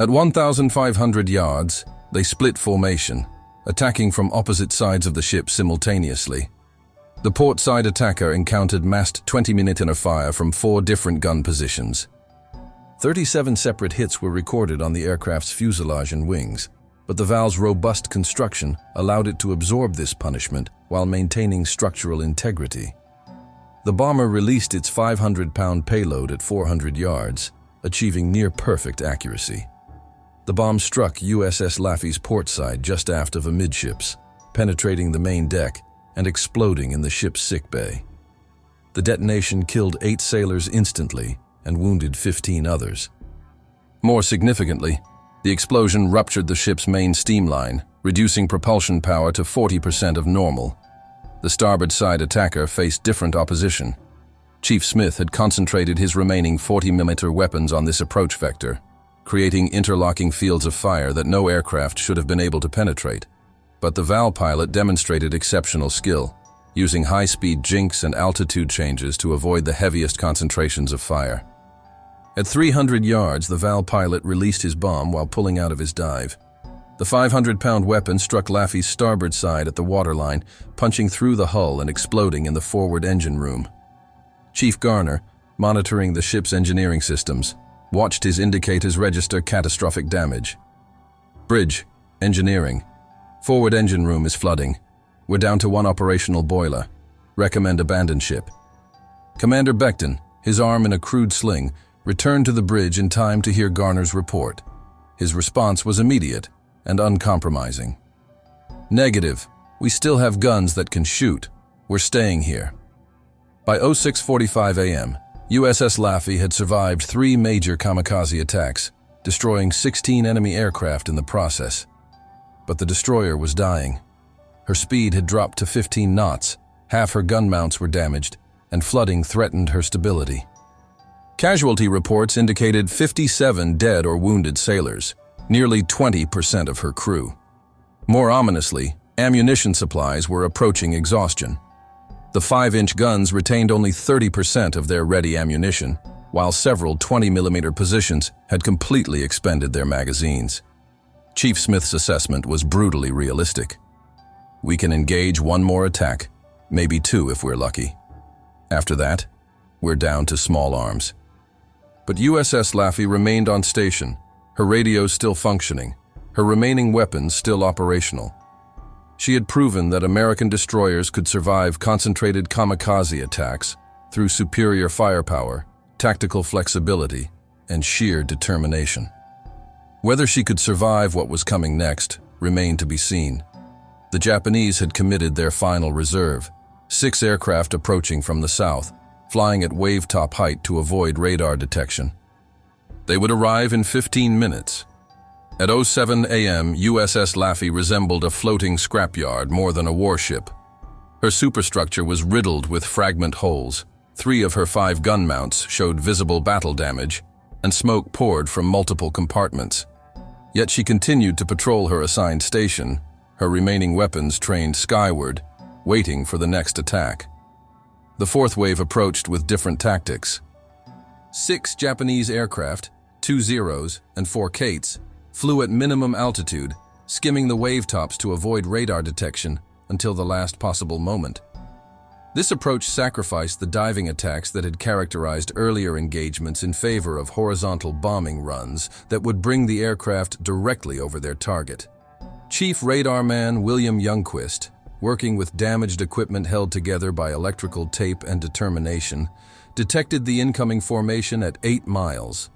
At 1,500 yards, they split formation, attacking from opposite sides of the ship simultaneously. The port-side attacker encountered massed 20-minute fire from 4 different gun positions. 37 separate hits were recorded on the aircraft's fuselage and wings, but the valve's robust construction allowed it to absorb this punishment while maintaining structural integrity. The bomber released its 500-pound payload at 400 yards, achieving near-perfect accuracy. The bomb struck USS Laffey's port side just aft of amidships, penetrating the main deck and exploding in the ship's sickbay. The detonation killed 8 sailors instantly and wounded 15 others. More significantly, the explosion ruptured the ship's main steam line, reducing propulsion power to 40% of normal. The starboard side attacker faced different opposition. Chief Smith had concentrated his remaining 40mm weapons on this approach vector, creating interlocking fields of fire that no aircraft should have been able to penetrate. But the Val pilot demonstrated exceptional skill, using high-speed jinks and altitude changes to avoid the heaviest concentrations of fire. At 300 yards, the Val pilot released his bomb while pulling out of his dive. The 500-pound weapon struck Laffey's starboard side at the waterline, punching through the hull and exploding in the forward engine room. Chief Garner, monitoring the ship's engineering systems, watched his indicators register catastrophic damage. "Bridge, engineering. Forward engine room is flooding. We're down to 1 operational boiler. Recommend abandon ship." Commander Becton, his arm in a crude sling, returned to the bridge in time to hear Garner's report. His response was immediate and uncompromising. "Negative. We still have guns that can shoot. We're staying here." By 06:45 a.m., USS Laffey had survived 3 major kamikaze attacks, destroying 16 enemy aircraft in the process. But the destroyer was dying. Her speed had dropped to 15 knots, half her gun mounts were damaged, and flooding threatened her stability. Casualty reports indicated 57 dead or wounded sailors, nearly 20% of her crew. More ominously, ammunition supplies were approaching exhaustion. The 5-inch guns retained only 30% of their ready ammunition, while several 20mm positions had completely expended their magazines. Chief Smith's assessment was brutally realistic. We can engage one more attack, maybe two if we're lucky. After that, we're down to small arms. But USS Laffey remained on station, her radios still functioning, her remaining weapons still operational. She had proven that American destroyers could survive concentrated kamikaze attacks through superior firepower, tactical flexibility, and sheer determination. Whether she could survive what was coming next remained to be seen. The Japanese had committed their final reserve, 6 aircraft approaching from the south, flying at wave-top height to avoid radar detection. They would arrive in 15 minutes. At 07 a.m., USS Laffey resembled a floating scrapyard more than a warship. Her superstructure was riddled with fragment holes. 3 of her 5 gun mounts showed visible battle damage, and smoke poured from multiple compartments. Yet she continued to patrol her assigned station, her remaining weapons trained skyward, waiting for the next attack. The 4th wave approached with different tactics. 6 Japanese aircraft, 2 Zeros and 4 Kates, flew at minimum altitude, skimming the wave tops to avoid radar detection until the last possible moment. This approach sacrificed the diving attacks that had characterized earlier engagements in favor of horizontal bombing runs that would bring the aircraft directly over their target. Chief Radarman William Youngquist, working with damaged equipment held together by electrical tape and determination, detected the incoming formation at 8 miles.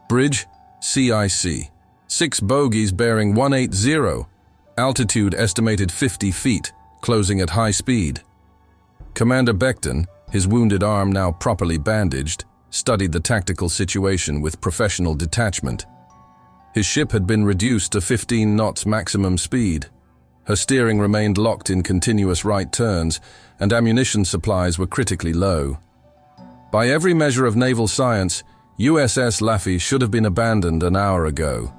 Bridge, CIC. 6 bogies bearing 180, altitude estimated 50 feet, closing at high speed. Commander Becton, his wounded arm now properly bandaged, studied the tactical situation with professional detachment. His ship had been reduced to 15 knots maximum speed. Her steering remained locked in continuous right turns, and ammunition supplies were critically low. By every measure of naval science, USS Laffey should have been abandoned an hour ago.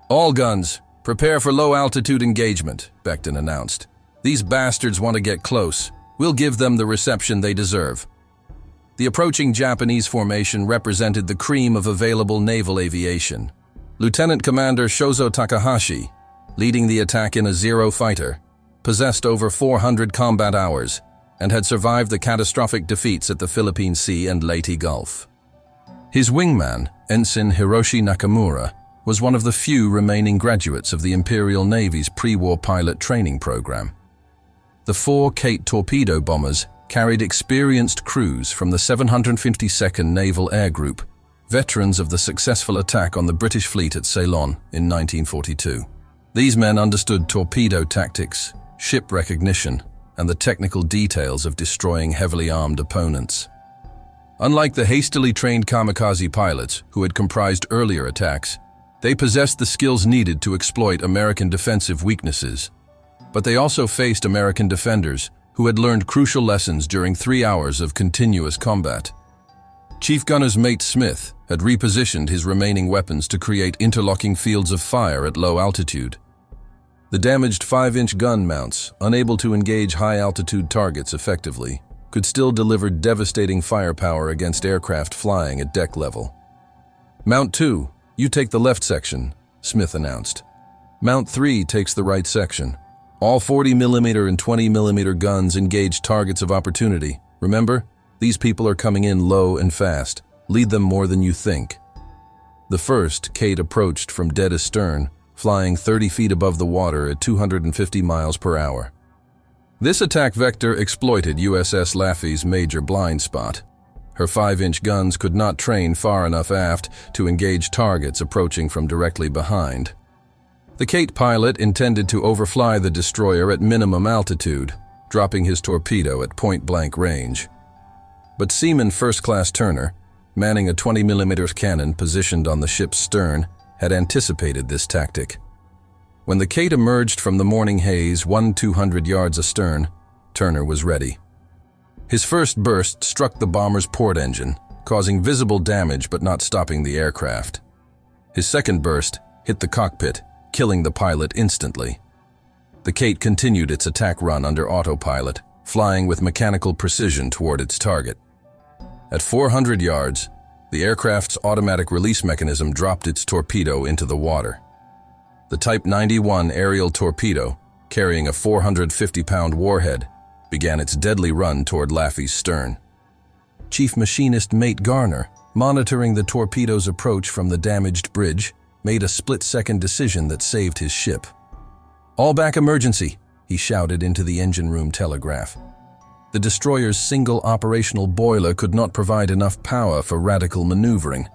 "All guns, prepare for low-altitude engagement," Becton announced. "These bastards want to get close. We'll give them the reception they deserve." The approaching Japanese formation represented the cream of available naval aviation. Lieutenant Commander Shozo Takahashi, leading the attack in a Zero fighter, possessed over 400 combat hours and had survived the catastrophic defeats at the Philippine Sea and Leyte Gulf. His wingman, Ensign Hiroshi Nakamura, was one of the few remaining graduates of the Imperial Navy's pre-war pilot training program. The 4 Kate torpedo bombers carried experienced crews from the 752nd Naval Air Group, veterans of the successful attack on the British fleet at Ceylon in 1942. These men understood torpedo tactics, ship recognition, and the technical details of destroying heavily armed opponents. Unlike the hastily trained kamikaze pilots who had comprised earlier attacks, they possessed the skills needed to exploit American defensive weaknesses. But they also faced American defenders who had learned crucial lessons during 3 hours of continuous combat. Chief Gunner's mate Smith had repositioned his remaining weapons to create interlocking fields of fire at low altitude. The damaged 5-inch gun mounts, unable to engage high-altitude targets effectively, could still deliver devastating firepower against aircraft flying at deck level. "Mount 2, you take the left section," Smith announced. "Mount 3 takes the right section. All 40mm and 20mm guns engage targets of opportunity. Remember, these people are coming in low and fast. Lead them more than you think." The first, Kate approached from dead astern, flying 30 feet above the water at 250 miles per hour. This attack vector exploited USS Laffey's major blind spot. Her 5-inch guns could not train far enough aft to engage targets approaching from directly behind. The Kate pilot intended to overfly the destroyer at minimum altitude, dropping his torpedo at point-blank range. But Seaman First Class Turner, manning a 20mm cannon positioned on the ship's stern, had anticipated this tactic. When the Kate emerged from the morning haze 200 yards astern, Turner was ready. His first burst struck the bomber's port engine, causing visible damage but not stopping the aircraft. His second burst hit the cockpit, killing the pilot instantly. The Kate continued its attack run under autopilot, flying with mechanical precision toward its target. At 400 yards, the aircraft's automatic release mechanism dropped its torpedo into the water. The Type 91 aerial torpedo, carrying a 450-pound warhead, began its deadly run toward Laffey's stern. Chief Machinist Mate Garner, monitoring the torpedo's approach from the damaged bridge, made a split-second decision that saved his ship. "All back emergency," he shouted into the engine room telegraph. The destroyer's single operational boiler could not provide enough power for radical maneuvering,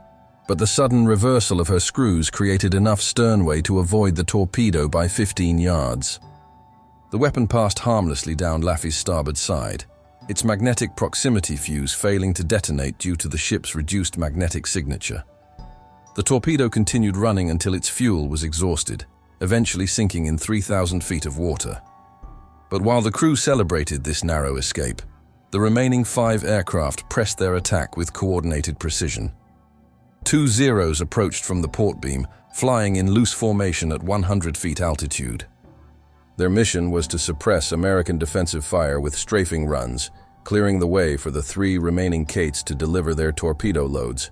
but the sudden reversal of her screws created enough sternway to avoid the torpedo by 15 yards. The weapon passed harmlessly down Laffey's starboard side, its magnetic proximity fuse failing to detonate due to the ship's reduced magnetic signature. The torpedo continued running until its fuel was exhausted, eventually sinking in 3,000 feet of water. But while the crew celebrated this narrow escape, the remaining 5 aircraft pressed their attack with coordinated precision. 2 Zeros approached from the port beam, flying in loose formation at 100 feet altitude. Their mission was to suppress American defensive fire with strafing runs, clearing the way for the 3 remaining Kates to deliver their torpedo loads.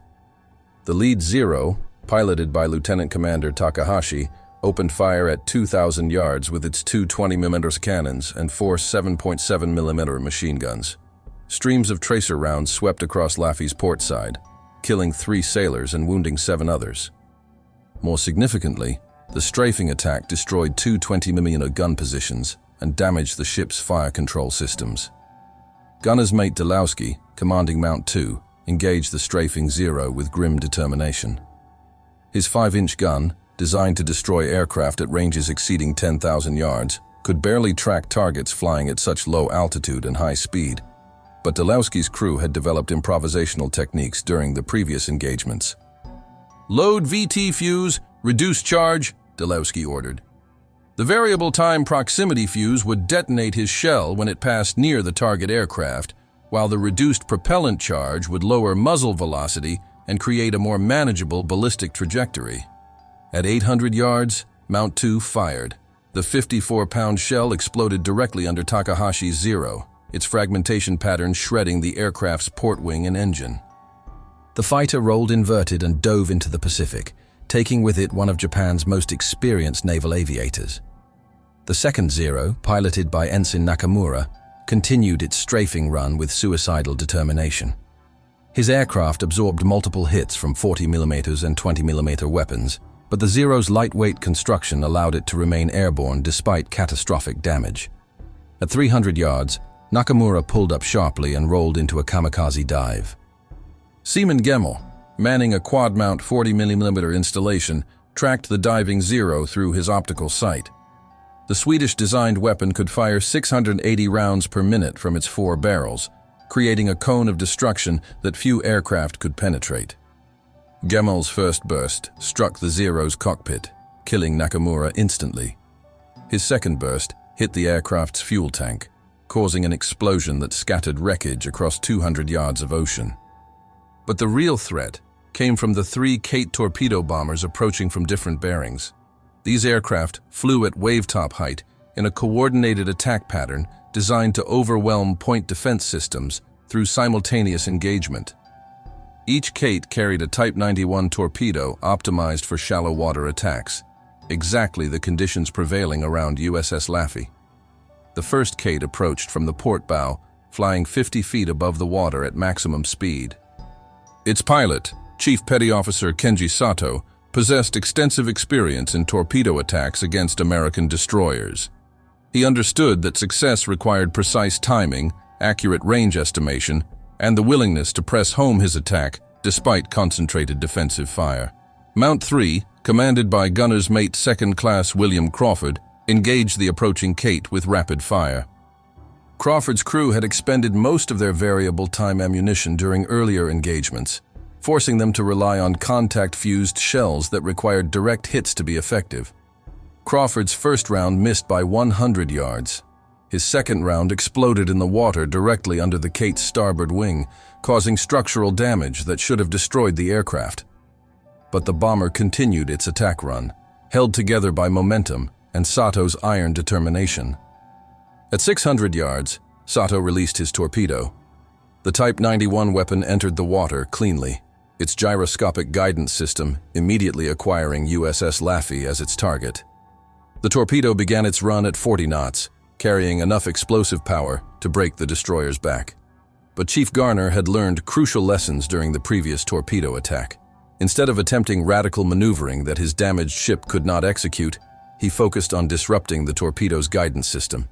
The lead Zero, piloted by Lieutenant Commander Takahashi, opened fire at 2,000 yards with its 2 20mm cannons and 4 7.7mm machine guns. Streams of tracer rounds swept across Laffey's port side, killing 3 sailors and wounding 7 others. More significantly, the strafing attack destroyed 2 20mm gun positions and damaged the ship's fire control systems. Gunner's mate Delowski, commanding Mount 2, engaged the strafing Zero with grim determination. His 5-inch gun, designed to destroy aircraft at ranges exceeding 10,000 yards, could barely track targets flying at such low altitude and high speed. But Delowski's crew had developed improvisational techniques during the previous engagements. "Load VT fuse, reduce charge," Delowski ordered. The variable time proximity fuse would detonate his shell when it passed near the target aircraft, while the reduced propellant charge would lower muzzle velocity and create a more manageable ballistic trajectory. At 800 yards, Mount 2 fired. The 54-pound shell exploded directly under Takahashi's Zero, its fragmentation pattern shredding the aircraft's port wing and engine. The fighter rolled inverted and dove into the Pacific, taking with it one of Japan's most experienced naval aviators. The second Zero, piloted by Ensign Nakamura, continued its strafing run with suicidal determination. His aircraft absorbed multiple hits from 40mm and 20mm weapons, but the Zero's lightweight construction allowed it to remain airborne despite catastrophic damage. At 300 yards, Nakamura pulled up sharply and rolled into a kamikaze dive. Seaman Gemmell, manning a quad-mount 40mm installation, tracked the diving Zero through his optical sight. The Swedish-designed weapon could fire 680 rounds per minute from its 4 barrels, creating a cone of destruction that few aircraft could penetrate. Gemmell's first burst struck the Zero's cockpit, killing Nakamura instantly. His second burst hit the aircraft's fuel tank, causing an explosion that scattered wreckage across 200 yards of ocean. But the real threat came from the 3 Kate torpedo bombers approaching from different bearings. These aircraft flew at wave-top height in a coordinated attack pattern designed to overwhelm point defense systems through simultaneous engagement. Each Kate carried a Type 91 torpedo optimized for shallow water attacks, exactly the conditions prevailing around USS Laffey. The first Kate approached from the port bow, flying 50 feet above the water at maximum speed. Its pilot, Chief Petty Officer Kenji Sato, possessed extensive experience in torpedo attacks against American destroyers. He understood that success required precise timing, accurate range estimation, and the willingness to press home his attack despite concentrated defensive fire. Mount 3, commanded by gunner's mate 2nd Class William Crawford, engaged the approaching Kate with rapid fire. Crawford's crew had expended most of their variable time ammunition during earlier engagements, forcing them to rely on contact-fused shells that required direct hits to be effective. Crawford's first round missed by 100 yards. His second round exploded in the water directly under the Kate's starboard wing, causing structural damage that should have destroyed the aircraft. But the bomber continued its attack run, held together by momentum and Sato's iron determination. At 600 yards, Sato released his torpedo. The Type 91 weapon entered the water cleanly, its gyroscopic guidance system immediately acquiring USS Laffey as its target. The torpedo began its run at 40 knots, carrying enough explosive power to break the destroyer's back. But Chief Garner had learned crucial lessons during the previous torpedo attack. Instead of attempting radical maneuvering that his damaged ship could not execute, he focused on disrupting the torpedo's guidance system.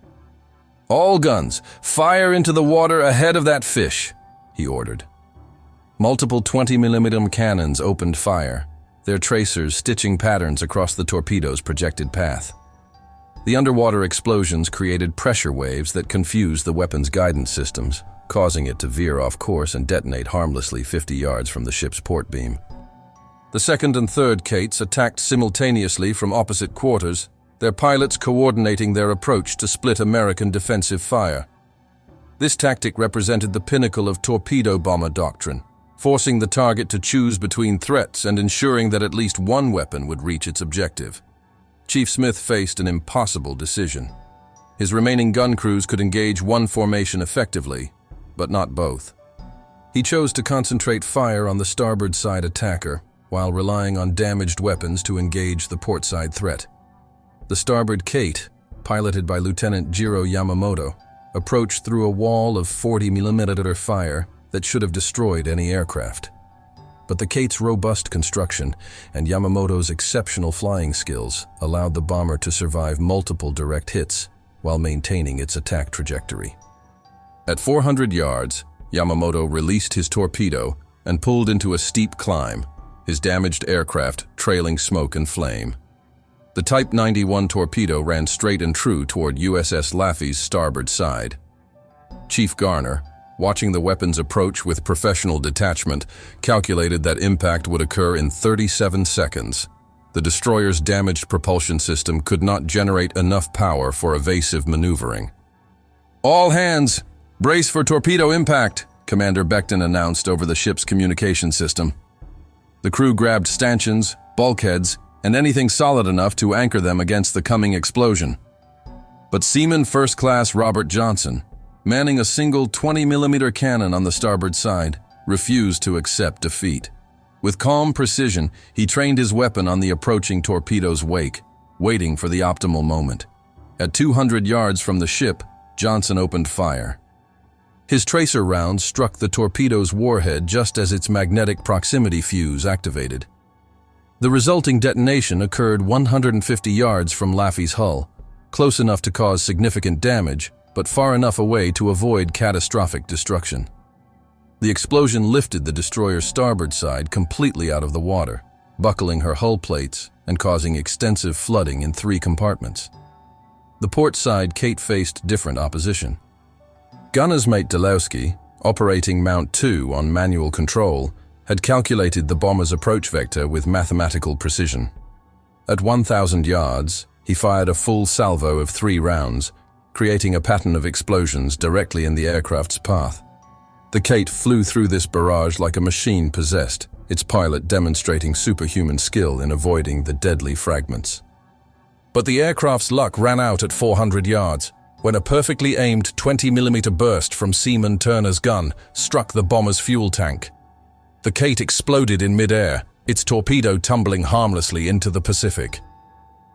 "All guns, fire into the water ahead of that fish," he ordered. Multiple 20mm cannons opened fire, their tracers stitching patterns across the torpedo's projected path. The underwater explosions created pressure waves that confused the weapon's guidance systems, causing it to veer off course and detonate harmlessly 50 yards from the ship's port beam. The second and third Kates attacked simultaneously from opposite quarters, their pilots coordinating their approach to split American defensive fire. This tactic represented the pinnacle of torpedo bomber doctrine, forcing the target to choose between threats and ensuring that at least one weapon would reach its objective. Chief Smith faced an impossible decision. His remaining gun crews could engage one formation effectively, but not both. He chose to concentrate fire on the starboard side attacker, while relying on damaged weapons to engage the portside threat. The starboard Kate, piloted by Lieutenant Jiro Yamamoto, approached through a wall of 40mm fire that should have destroyed any aircraft. But the Kate's robust construction and Yamamoto's exceptional flying skills allowed the bomber to survive multiple direct hits while maintaining its attack trajectory. At 400 yards, Yamamoto released his torpedo and pulled into a steep climb, his damaged aircraft trailing smoke and flame. The Type 91 torpedo ran straight and true toward USS Laffey's starboard side. Chief Garner, watching the weapons approach with professional detachment, calculated that impact would occur in 37 seconds. The destroyer's damaged propulsion system could not generate enough power for evasive maneuvering. "All hands, brace for torpedo impact," Commander Becton announced over the ship's communication system. The crew grabbed stanchions, bulkheads, and anything solid enough to anchor them against the coming explosion. But Seaman First Class Robert Johnson, manning a single 20mm cannon on the starboard side, refused to accept defeat. With calm precision, he trained his weapon on the approaching torpedo's wake, waiting for the optimal moment. At 200 yards from the ship, Johnson opened fire. His tracer rounds struck the torpedo's warhead just as its magnetic proximity fuse activated. The resulting detonation occurred 150 yards from Laffey's hull, close enough to cause significant damage, but far enough away to avoid catastrophic destruction. The explosion lifted the destroyer's starboard side completely out of the water, buckling her hull plates and causing extensive flooding in 3 compartments. The port side Kate faced different opposition. Gunner's mate Delowski, operating Mount 2 on manual control, had calculated the bomber's approach vector with mathematical precision. At 1,000 yards, he fired a full salvo of 3 rounds, creating a pattern of explosions directly in the aircraft's path. The Kate flew through this barrage like a machine possessed, its pilot demonstrating superhuman skill in avoiding the deadly fragments. But the aircraft's luck ran out at 400 yards, when a perfectly aimed 20mm burst from Seaman Turner's gun struck the bomber's fuel tank. The Kate exploded in mid-air, its torpedo tumbling harmlessly into the Pacific.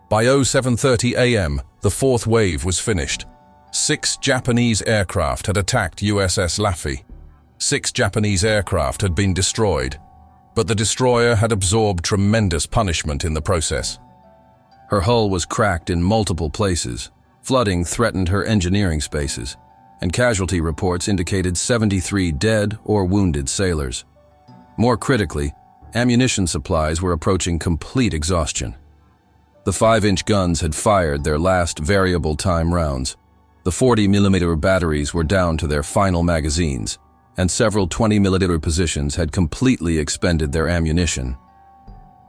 By 07:30 a.m., the 4th wave was finished. 6 Japanese aircraft had attacked USS Laffey. 6 Japanese aircraft had been destroyed, but the destroyer had absorbed tremendous punishment in the process. Her hull was cracked in multiple places. Flooding threatened her engineering spaces, and casualty reports indicated 73 dead or wounded sailors. More critically, ammunition supplies were approaching complete exhaustion. The 5-inch guns had fired their last variable time rounds. The 40mm batteries were down to their final magazines, and several 20mm positions had completely expended their ammunition.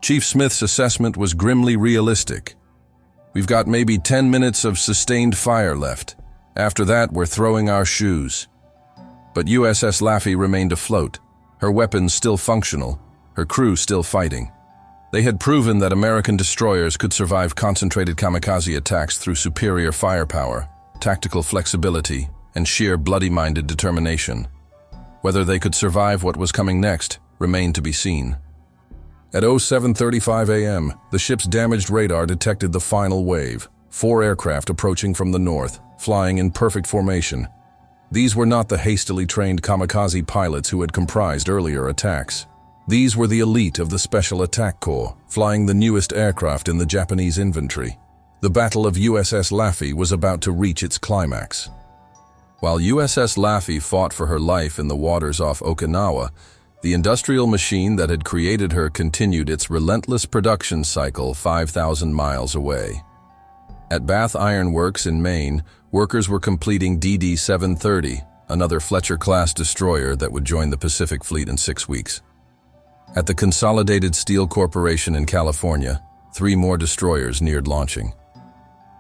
Chief Smith's assessment was grimly realistic. "We've got maybe 10 minutes of sustained fire left. After that, we're throwing our shoes." But USS Laffey remained afloat, her weapons still functional, her crew still fighting. They had proven that American destroyers could survive concentrated kamikaze attacks through superior firepower, tactical flexibility, and sheer bloody-minded determination. Whether they could survive what was coming next remained to be seen. At 07:35 a.m., the ship's damaged radar detected the final wave, 4 aircraft approaching from the north, flying in perfect formation. These were not the hastily trained kamikaze pilots who had comprised earlier attacks. These were the elite of the Special Attack Corps, flying the newest aircraft in the Japanese inventory. The Battle of USS Laffey was about to reach its climax. While USS Laffey fought for her life in the waters off Okinawa, the industrial machine that had created her continued its relentless production cycle 5,000 miles away. At Bath Iron Works in Maine, workers were completing DD-730, another Fletcher-class destroyer that would join the Pacific Fleet in 6 weeks. At the Consolidated Steel Corporation in California, 3 more destroyers neared launching.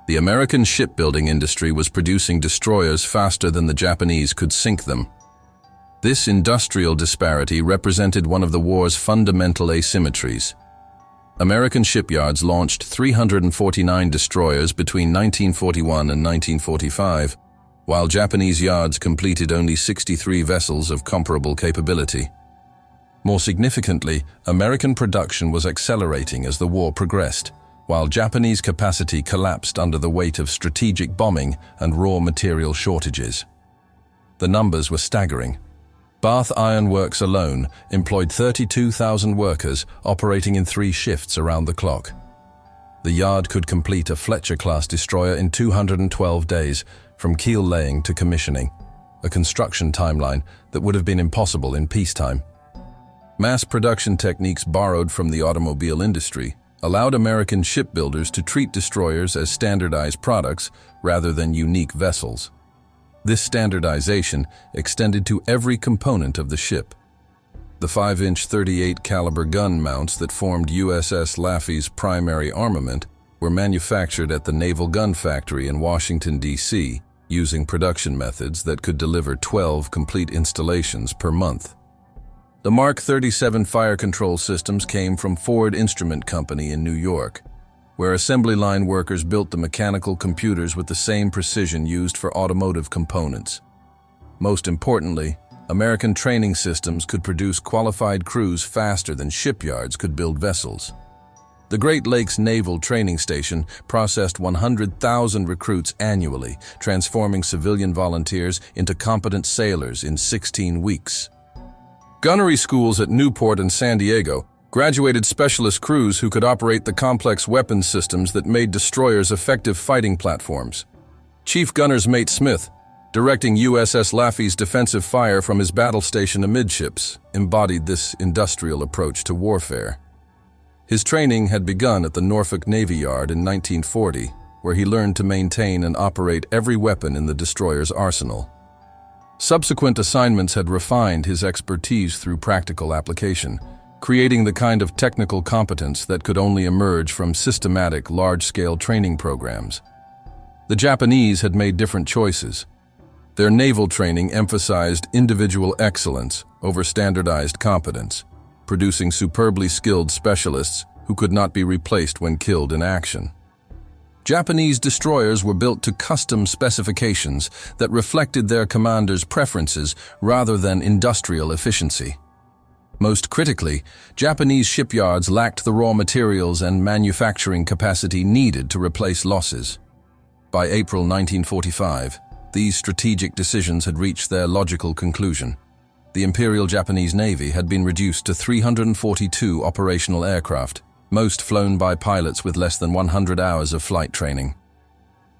The American shipbuilding industry was producing destroyers faster than the Japanese could sink them. This industrial disparity represented one of the war's fundamental asymmetries. American shipyards launched 349 destroyers between 1941 and 1945, while Japanese yards completed only 63 vessels of comparable capability. More significantly, American production was accelerating as the war progressed, while Japanese capacity collapsed under the weight of strategic bombing and raw material shortages. The numbers were staggering. Bath Iron Works alone employed 32,000 workers operating in 3 shifts around the clock. The yard could complete a Fletcher-class destroyer in 212 days, from keel laying to commissioning, a construction timeline that would have been impossible in peacetime. Mass production techniques borrowed from the automobile industry allowed American shipbuilders to treat destroyers as standardized products rather than unique vessels. This standardization extended to every component of the ship. The 5-inch 38 caliber gun mounts that formed USS Laffey's primary armament were manufactured at the Naval Gun Factory in Washington, D.C., using production methods that could deliver 12 complete installations per month. The Mark 37 fire control systems came from Ford Instrument Company in New York, where assembly line workers built the mechanical computers with the same precision used for automotive components. Most importantly, American training systems could produce qualified crews faster than shipyards could build vessels. The Great Lakes Naval Training Station processed 100,000 recruits annually, transforming civilian volunteers into competent sailors in 16 weeks. Gunnery schools at Newport and San Diego graduated specialist crews who could operate the complex weapons systems that made destroyers effective fighting platforms. Chief Gunner's Mate Smith, directing USS Laffey's defensive fire from his battle station amidships, embodied this industrial approach to warfare. His training had begun at the Norfolk Navy Yard in 1940, where he learned to maintain and operate every weapon in the destroyer's arsenal. Subsequent assignments had refined his expertise through practical application, creating the kind of technical competence that could only emerge from systematic, large-scale training programs. The Japanese had made different choices. Their naval training emphasized individual excellence over standardized competence, producing superbly skilled specialists who could not be replaced when killed in action. Japanese destroyers were built to custom specifications that reflected their commanders' preferences rather than industrial efficiency. Most critically, Japanese shipyards lacked the raw materials and manufacturing capacity needed to replace losses. By April 1945, these strategic decisions had reached their logical conclusion. The Imperial Japanese Navy had been reduced to 342 operational aircraft, most flown by pilots with less than 100 hours of flight training.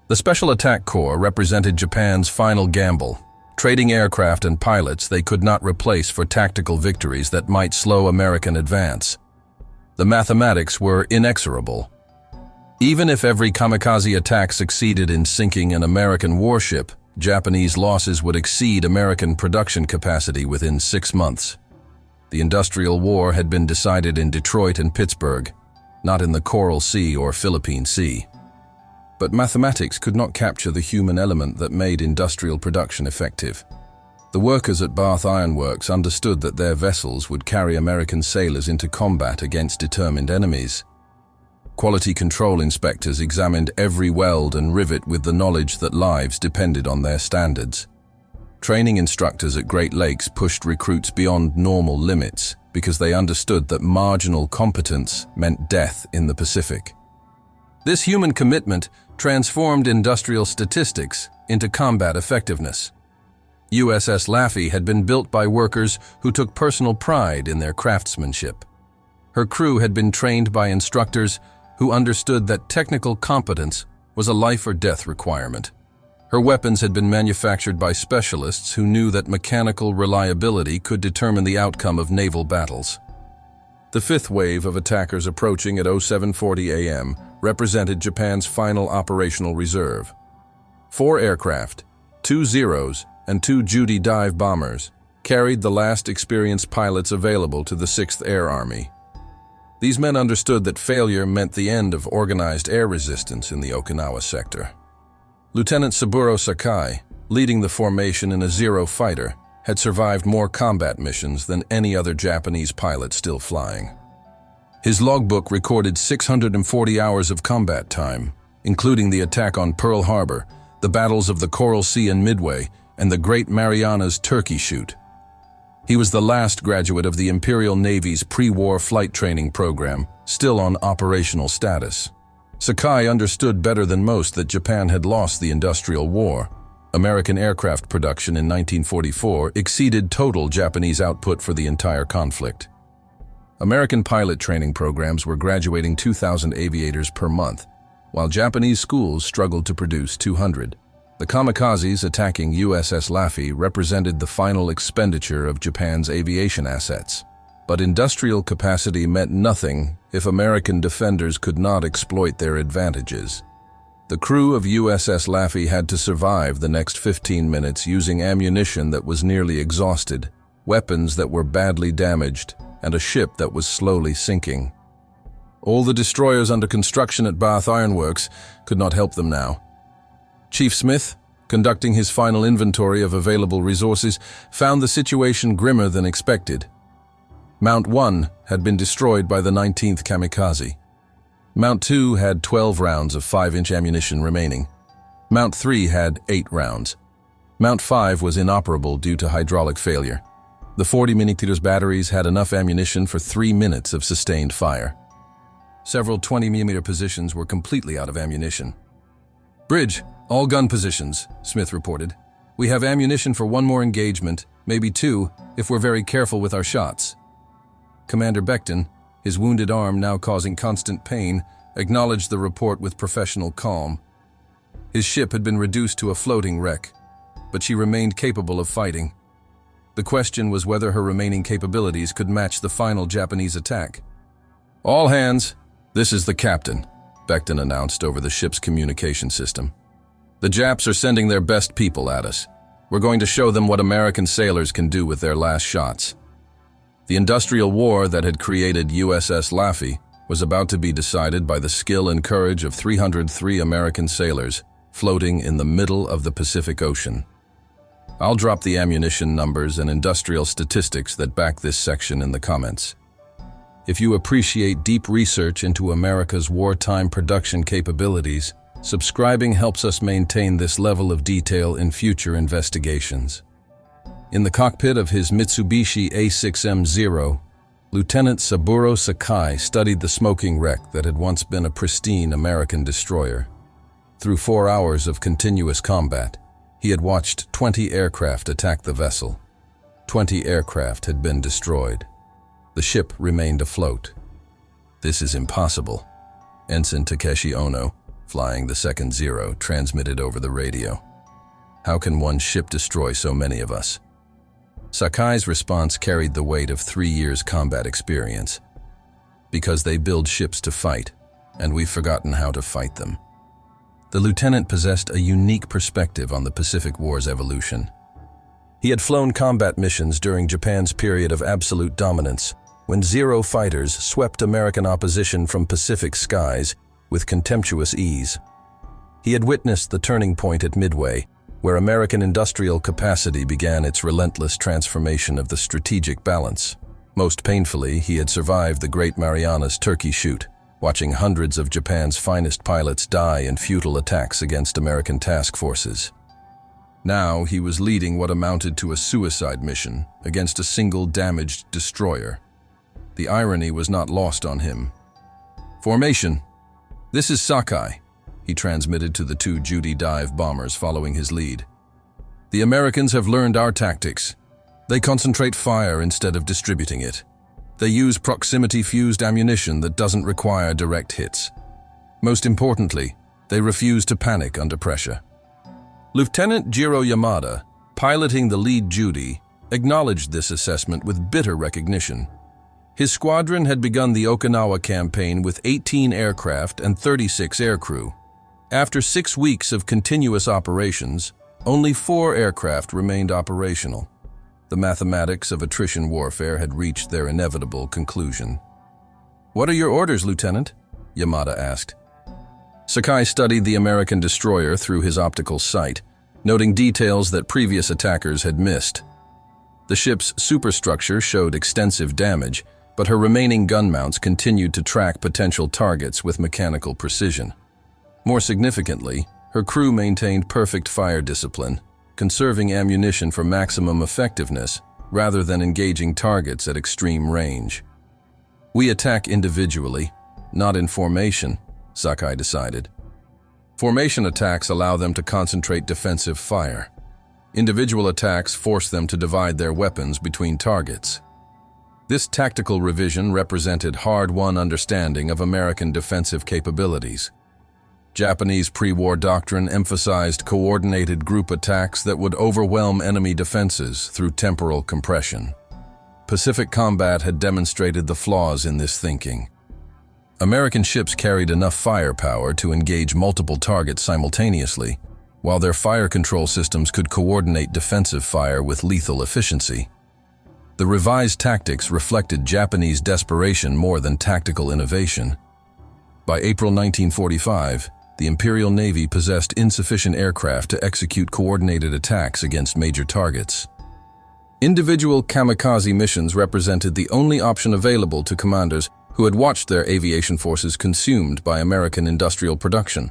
The Special Attack Corps represented Japan's final gamble, trading aircraft and pilots they could not replace for tactical victories that might slow American advance. The mathematics were inexorable. Even if every kamikaze attack succeeded in sinking an American warship, Japanese losses would exceed American production capacity within 6 months. The industrial war had been decided in Detroit and Pittsburgh, not in the Coral Sea or Philippine Sea. But mathematics could not capture the human element that made industrial production effective. The workers at Bath Iron Works understood that their vessels would carry American sailors into combat against determined enemies. Quality control inspectors examined every weld and rivet with the knowledge that lives depended on their standards. Training instructors at Great Lakes pushed recruits beyond normal limits because they understood that marginal competence meant death in the Pacific. This human commitment transformed industrial statistics into combat effectiveness. USS Laffey had been built by workers who took personal pride in their craftsmanship. Her crew had been trained by instructors who understood that technical competence was a life-or-death requirement. Her weapons had been manufactured by specialists who knew that mechanical reliability could determine the outcome of naval battles. The fifth wave of attackers approaching at 0740 a.m. represented Japan's final operational reserve. 4 aircraft, 2 Zeros, and 2 Judy dive bombers carried the last experienced pilots available to the 6th Air Army. These men understood that failure meant the end of organized air resistance in the Okinawa sector. Lieutenant Saburo Sakai, leading the formation in a Zero fighter, had survived more combat missions than any other Japanese pilot still flying. His logbook recorded 640 hours of combat time, including the attack on Pearl Harbor, the battles of the Coral Sea and Midway, and the Great Marianas Turkey Shoot. He was the last graduate of the Imperial Navy's pre-war flight training program, still on operational status. Sakai understood better than most that Japan had lost the Industrial War. American aircraft production in 1944 exceeded total Japanese output for the entire conflict. American pilot training programs were graduating 2,000 aviators per month, while Japanese schools struggled to produce 200. The kamikazes attacking USS Laffey represented the final expenditure of Japan's aviation assets. But industrial capacity meant nothing if American defenders could not exploit their advantages. The crew of USS Laffey had to survive the next 15 minutes using ammunition that was nearly exhausted, weapons that were badly damaged, and a ship that was slowly sinking. All the destroyers under construction at Bath Iron Works could not help them now. Chief Smith, conducting his final inventory of available resources, found the situation grimmer than expected. Mount 1 had been destroyed by the 19th kamikaze. Mount 2 had 12 rounds of 5-inch ammunition remaining. Mount 3 had 8 rounds. Mount 5 was inoperable due to hydraulic failure. The 40mm batteries had enough ammunition for 3 minutes of sustained fire. Several 20mm positions were completely out of ammunition. "Bridge, all gun positions," Smith reported. "We have ammunition for 1 more engagement, maybe 2, if we're very careful with our shots." Commander Becton, his wounded arm now causing constant pain, acknowledged the report with professional calm. His ship had been reduced to a floating wreck, but she remained capable of fighting. The question was whether her remaining capabilities could match the final Japanese attack. "All hands, this is the captain," Becton announced over the ship's communication system. "The Japs are sending their best people at us. We're going to show them what American sailors can do with their last shots." The industrial war that had created USS Laffey was about to be decided by the skill and courage of 303 American sailors floating in the middle of the Pacific Ocean. I'll drop the ammunition numbers and industrial statistics that back this section in the comments. If you appreciate deep research into America's wartime production capabilities, subscribing helps us maintain this level of detail in future investigations. In the cockpit of his Mitsubishi A6M0, Lieutenant Saburo Sakai studied the smoking wreck that had once been a pristine American destroyer. Through 4 hours of continuous combat, he had watched 20 aircraft attack the vessel. 20 aircraft had been destroyed. The ship remained afloat. "This is impossible," Ensign Takeshi Ono, flying the second Zero, transmitted over the radio. "How can one ship destroy so many of us?" Sakai's response carried the weight of 3 years' combat experience. "Because they build ships to fight, and we've forgotten how to fight them." The lieutenant possessed a unique perspective on the Pacific War's evolution. He had flown combat missions during Japan's period of absolute dominance, when Zero fighters swept American opposition from Pacific skies with contemptuous ease. He had witnessed the turning point at Midway, where American industrial capacity began its relentless transformation of the strategic balance. Most painfully, he had survived the Great Marianas Turkey Shoot, watching hundreds of Japan's finest pilots die in futile attacks against American task forces. Now he was leading what amounted to a suicide mission against a single damaged destroyer. The irony was not lost on him. "Formation. This is Sakai," he transmitted to the two Judy dive bombers following his lead. "The Americans have learned our tactics. They concentrate fire instead of distributing it. They use proximity-fused ammunition that doesn't require direct hits. Most importantly, they refuse to panic under pressure." Lieutenant Jiro Yamada, piloting the lead Judy, acknowledged this assessment with bitter recognition. His squadron had begun the Okinawa campaign with 18 aircraft and 36 aircrew. After 6 weeks of continuous operations, only 4 aircraft remained operational. The mathematics of attrition warfare had reached their inevitable conclusion. "What are your orders, Lieutenant?" Yamada asked. Sakai studied the American destroyer through his optical sight, noting details that previous attackers had missed. The ship's superstructure showed extensive damage, but her remaining gun mounts continued to track potential targets with mechanical precision. More significantly, her crew maintained perfect fire discipline, conserving ammunition for maximum effectiveness rather than engaging targets at extreme range. "We attack individually, not in formation," Sakai decided. "Formation attacks allow them to concentrate defensive fire. Individual attacks force them to divide their weapons between targets." This tactical revision represented hard-won understanding of American defensive capabilities. Japanese pre-war doctrine emphasized coordinated group attacks that would overwhelm enemy defenses through temporal compression. Pacific combat had demonstrated the flaws in this thinking. American ships carried enough firepower to engage multiple targets simultaneously, while their fire control systems could coordinate defensive fire with lethal efficiency. The revised tactics reflected Japanese desperation more than tactical innovation. By April 1945, the Imperial Navy possessed insufficient aircraft to execute coordinated attacks against major targets. Individual kamikaze missions represented the only option available to commanders who had watched their aviation forces consumed by American industrial production.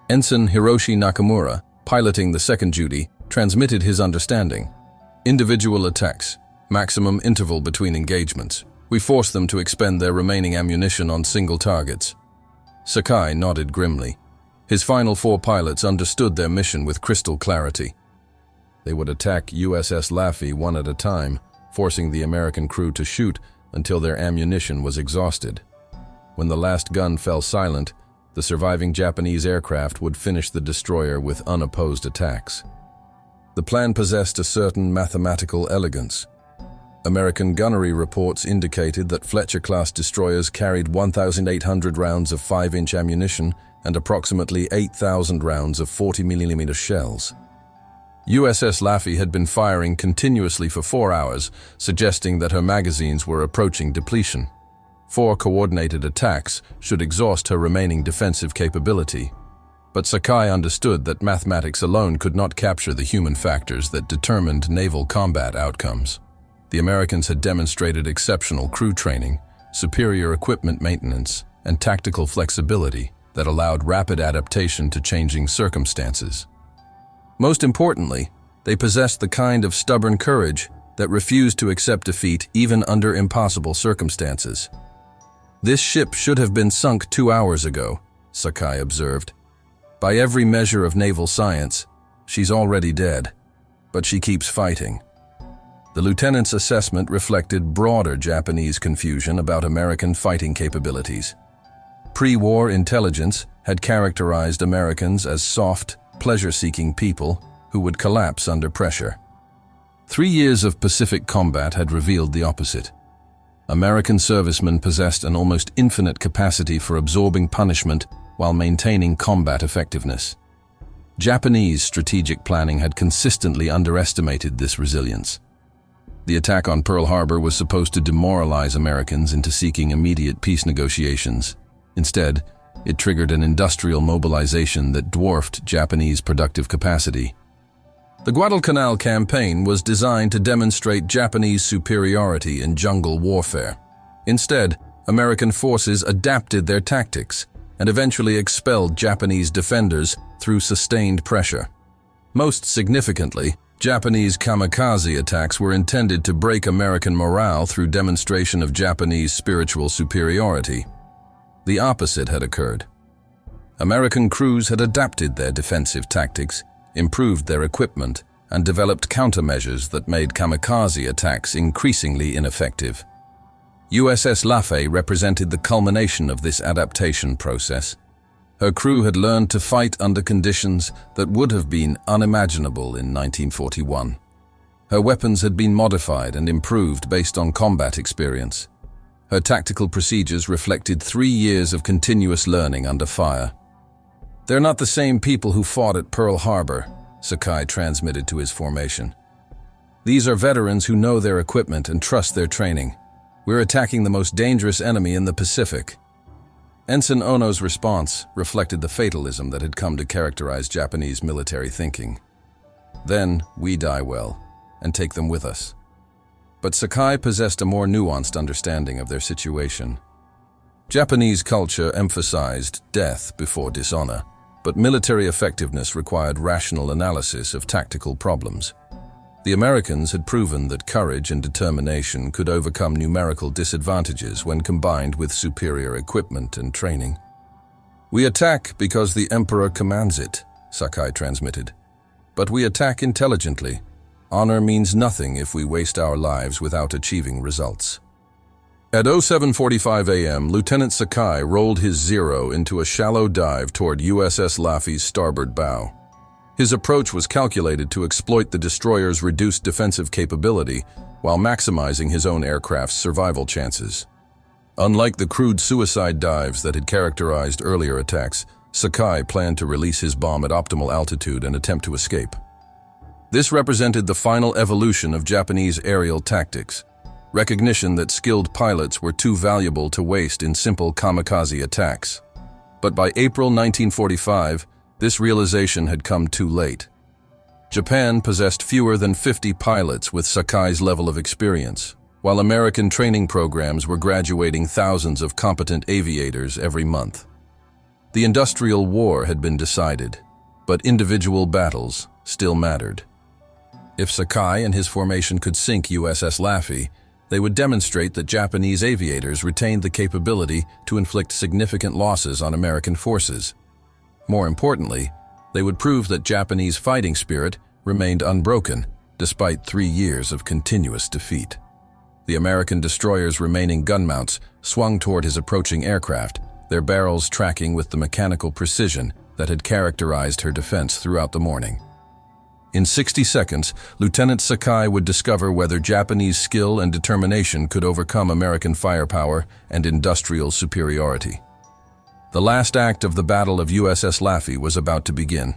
Ensign Hiroshi Nakamura, piloting the second Judy, transmitted his understanding. "Individual attacks. Maximum interval between engagements. We force them to expend their remaining ammunition on single targets." Sakai nodded grimly. His final 4 pilots understood their mission with crystal clarity. They would attack USS Laffey one at a time, forcing the American crew to shoot until their ammunition was exhausted. When the last gun fell silent, the surviving Japanese aircraft would finish the destroyer with unopposed attacks. The plan possessed a certain mathematical elegance. American gunnery reports indicated that Fletcher-class destroyers carried 1,800 rounds of 5-inch ammunition and approximately 8,000 rounds of 40mm shells. USS Laffey had been firing continuously for 4 hours, suggesting that her magazines were approaching depletion. 4 coordinated attacks should exhaust her remaining defensive capability. But Sakai understood that mathematics alone could not capture the human factors that determined naval combat outcomes. The Americans had demonstrated exceptional crew training, superior equipment maintenance, and tactical flexibility that allowed rapid adaptation to changing circumstances. Most importantly, they possessed the kind of stubborn courage that refused to accept defeat even under impossible circumstances. "This ship should have been sunk 2 hours ago," Sakai observed. "By every measure of naval science, she's already dead, but she keeps fighting." The lieutenant's assessment reflected broader Japanese confusion about American fighting capabilities. Pre-war intelligence had characterized Americans as soft, pleasure-seeking people who would collapse under pressure. 3 years of Pacific combat had revealed the opposite. American servicemen possessed an almost infinite capacity for absorbing punishment while maintaining combat effectiveness. Japanese strategic planning had consistently underestimated this resilience. The attack on Pearl Harbor was supposed to demoralize Americans into seeking immediate peace negotiations. Instead, it triggered an industrial mobilization that dwarfed Japanese productive capacity. The Guadalcanal campaign was designed to demonstrate Japanese superiority in jungle warfare. Instead, American forces adapted their tactics and eventually expelled Japanese defenders through sustained pressure. Most significantly, Japanese kamikaze attacks were intended to break American morale through demonstration of Japanese spiritual superiority. The opposite had occurred. American crews had adapted their defensive tactics, improved their equipment, and developed countermeasures that made kamikaze attacks increasingly ineffective. USS Laffey represented the culmination of this adaptation process. Her crew had learned to fight under conditions that would have been unimaginable in 1941. Her weapons had been modified and improved based on combat experience. Her tactical procedures reflected 3 years of continuous learning under fire. "They're not the same people who fought at Pearl Harbor," Sakai transmitted to his formation. "These are veterans who know their equipment and trust their training. We're attacking the most dangerous enemy in the Pacific." Ensign Ono's response reflected the fatalism that had come to characterize Japanese military thinking. "Then we die well, and take them with us." But Sakai possessed a more nuanced understanding of their situation. Japanese culture emphasized death before dishonor, but military effectiveness required rational analysis of tactical problems. The Americans had proven that courage and determination could overcome numerical disadvantages when combined with superior equipment and training. "We attack because the Emperor commands it," Sakai transmitted. "But we attack intelligently. Honor means nothing if we waste our lives without achieving results." At 07:45 a.m., Lieutenant Sakai rolled his Zero into a shallow dive toward USS Laffey's starboard bow. His approach was calculated to exploit the destroyer's reduced defensive capability while maximizing his own aircraft's survival chances. Unlike the crude suicide dives that had characterized earlier attacks, Sakai planned to release his bomb at optimal altitude and attempt to escape. This represented the final evolution of Japanese aerial tactics, recognition that skilled pilots were too valuable to waste in simple kamikaze attacks. But by April 1945, this realization had come too late. Japan possessed fewer than 50 pilots with Sakai's level of experience, while American training programs were graduating thousands of competent aviators every month. The industrial war had been decided, but individual battles still mattered. If Sakai and his formation could sink USS Laffey, they would demonstrate that Japanese aviators retained the capability to inflict significant losses on American forces. More importantly, they would prove that Japanese fighting spirit remained unbroken, despite 3 years of continuous defeat. The American destroyer's remaining gun mounts swung toward his approaching aircraft, their barrels tracking with the mechanical precision that had characterized her defense throughout the morning. In 60 seconds, Lieutenant Sakai would discover whether Japanese skill and determination could overcome American firepower and industrial superiority. The last act of the Battle of USS Laffey was about to begin.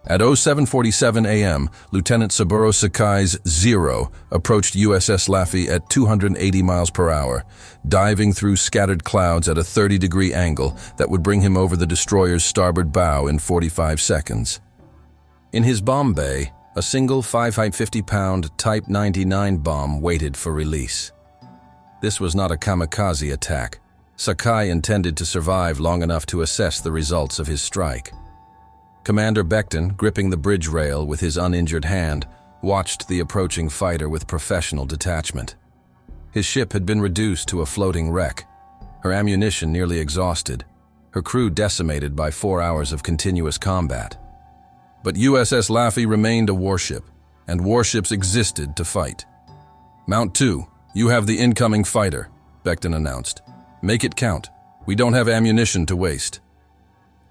At 07:47 a.m., Lieutenant Saburo Sakai's Zero approached USS Laffey at 280 miles per hour, diving through scattered clouds at a 30-degree angle that would bring him over the destroyer's starboard bow in 45 seconds. In his bomb bay, a single 550-pound Type 99 bomb waited for release. This was not a kamikaze attack. Sakai intended to survive long enough to assess the results of his strike. Commander Becton, gripping the bridge rail with his uninjured hand, watched the approaching fighter with professional detachment. His ship had been reduced to a floating wreck, her ammunition nearly exhausted, her crew decimated by 4 hours of continuous combat. But USS Laffey remained a warship, and warships existed to fight. "Mount 2, you have the incoming fighter," Becton announced. "Make it count. We don't have ammunition to waste."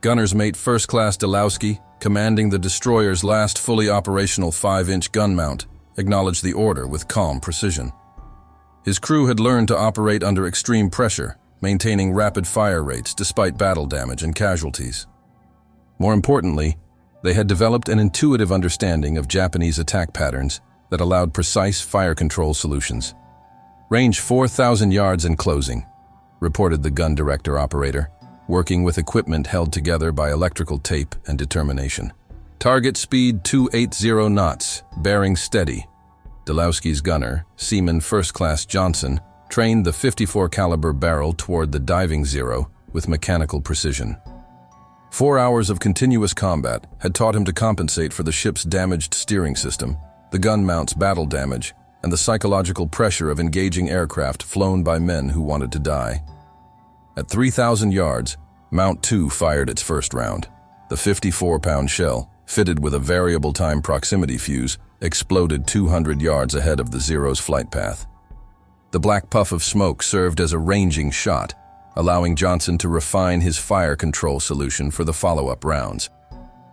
Gunner's Mate First Class Delowski, commanding the destroyer's last fully operational 5-inch gun mount, acknowledged the order with calm precision. His crew had learned to operate under extreme pressure, maintaining rapid fire rates despite battle damage and casualties. More importantly, they had developed an intuitive understanding of Japanese attack patterns that allowed precise fire control solutions. "Range 4,000 yards and closing," reported the gun director operator, working with equipment held together by electrical tape and determination. Target speed 280 knots, bearing steady. Dulowski's gunner, Seaman First Class Johnson, trained the 54 caliber barrel toward the diving zero with mechanical precision. 4 hours of continuous combat had taught him to compensate for the ship's damaged steering system, the gun mount's battle damage, and the psychological pressure of engaging aircraft flown by men who wanted to die. At 3,000 yards, Mount 2 fired its first round. The 54-pound shell, fitted with a variable time proximity fuse, exploded 200 yards ahead of the Zero's flight path. The black puff of smoke served as a ranging shot, allowing Johnson to refine his fire control solution for the follow-up rounds.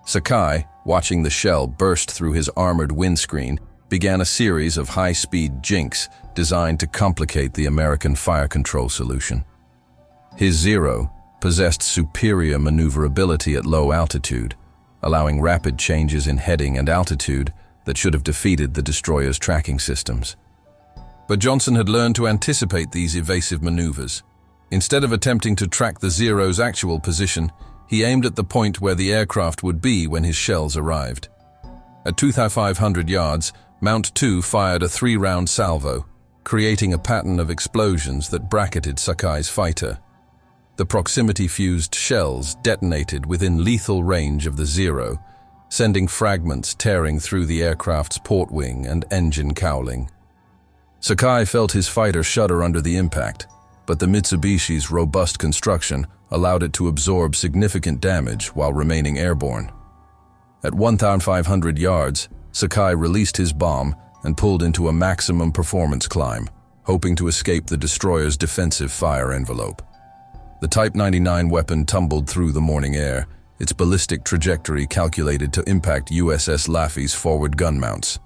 Sakai, watching the shell burst through his armored windscreen, began a series of high-speed jinks designed to complicate the American fire control solution. His Zero possessed superior maneuverability at low altitude, allowing rapid changes in heading and altitude that should have defeated the destroyer's tracking systems. But Johnson had learned to anticipate these evasive maneuvers. Instead of attempting to track the Zero's actual position, he aimed at the point where the aircraft would be when his shells arrived. At 2,500 yards, Mount 2 fired a 3-round salvo, creating a pattern of explosions that bracketed Sakai's fighter. The proximity-fused shells detonated within lethal range of the Zero, sending fragments tearing through the aircraft's port wing and engine cowling. Sakai felt his fighter shudder under the impact, but the Mitsubishi's robust construction allowed it to absorb significant damage while remaining airborne. At 1,500 yards, Sakai released his bomb and pulled into a maximum performance climb, hoping to escape the destroyer's defensive fire envelope. The Type 99 weapon tumbled through the morning air, its ballistic trajectory calculated to impact USS Laffey's forward gun mounts.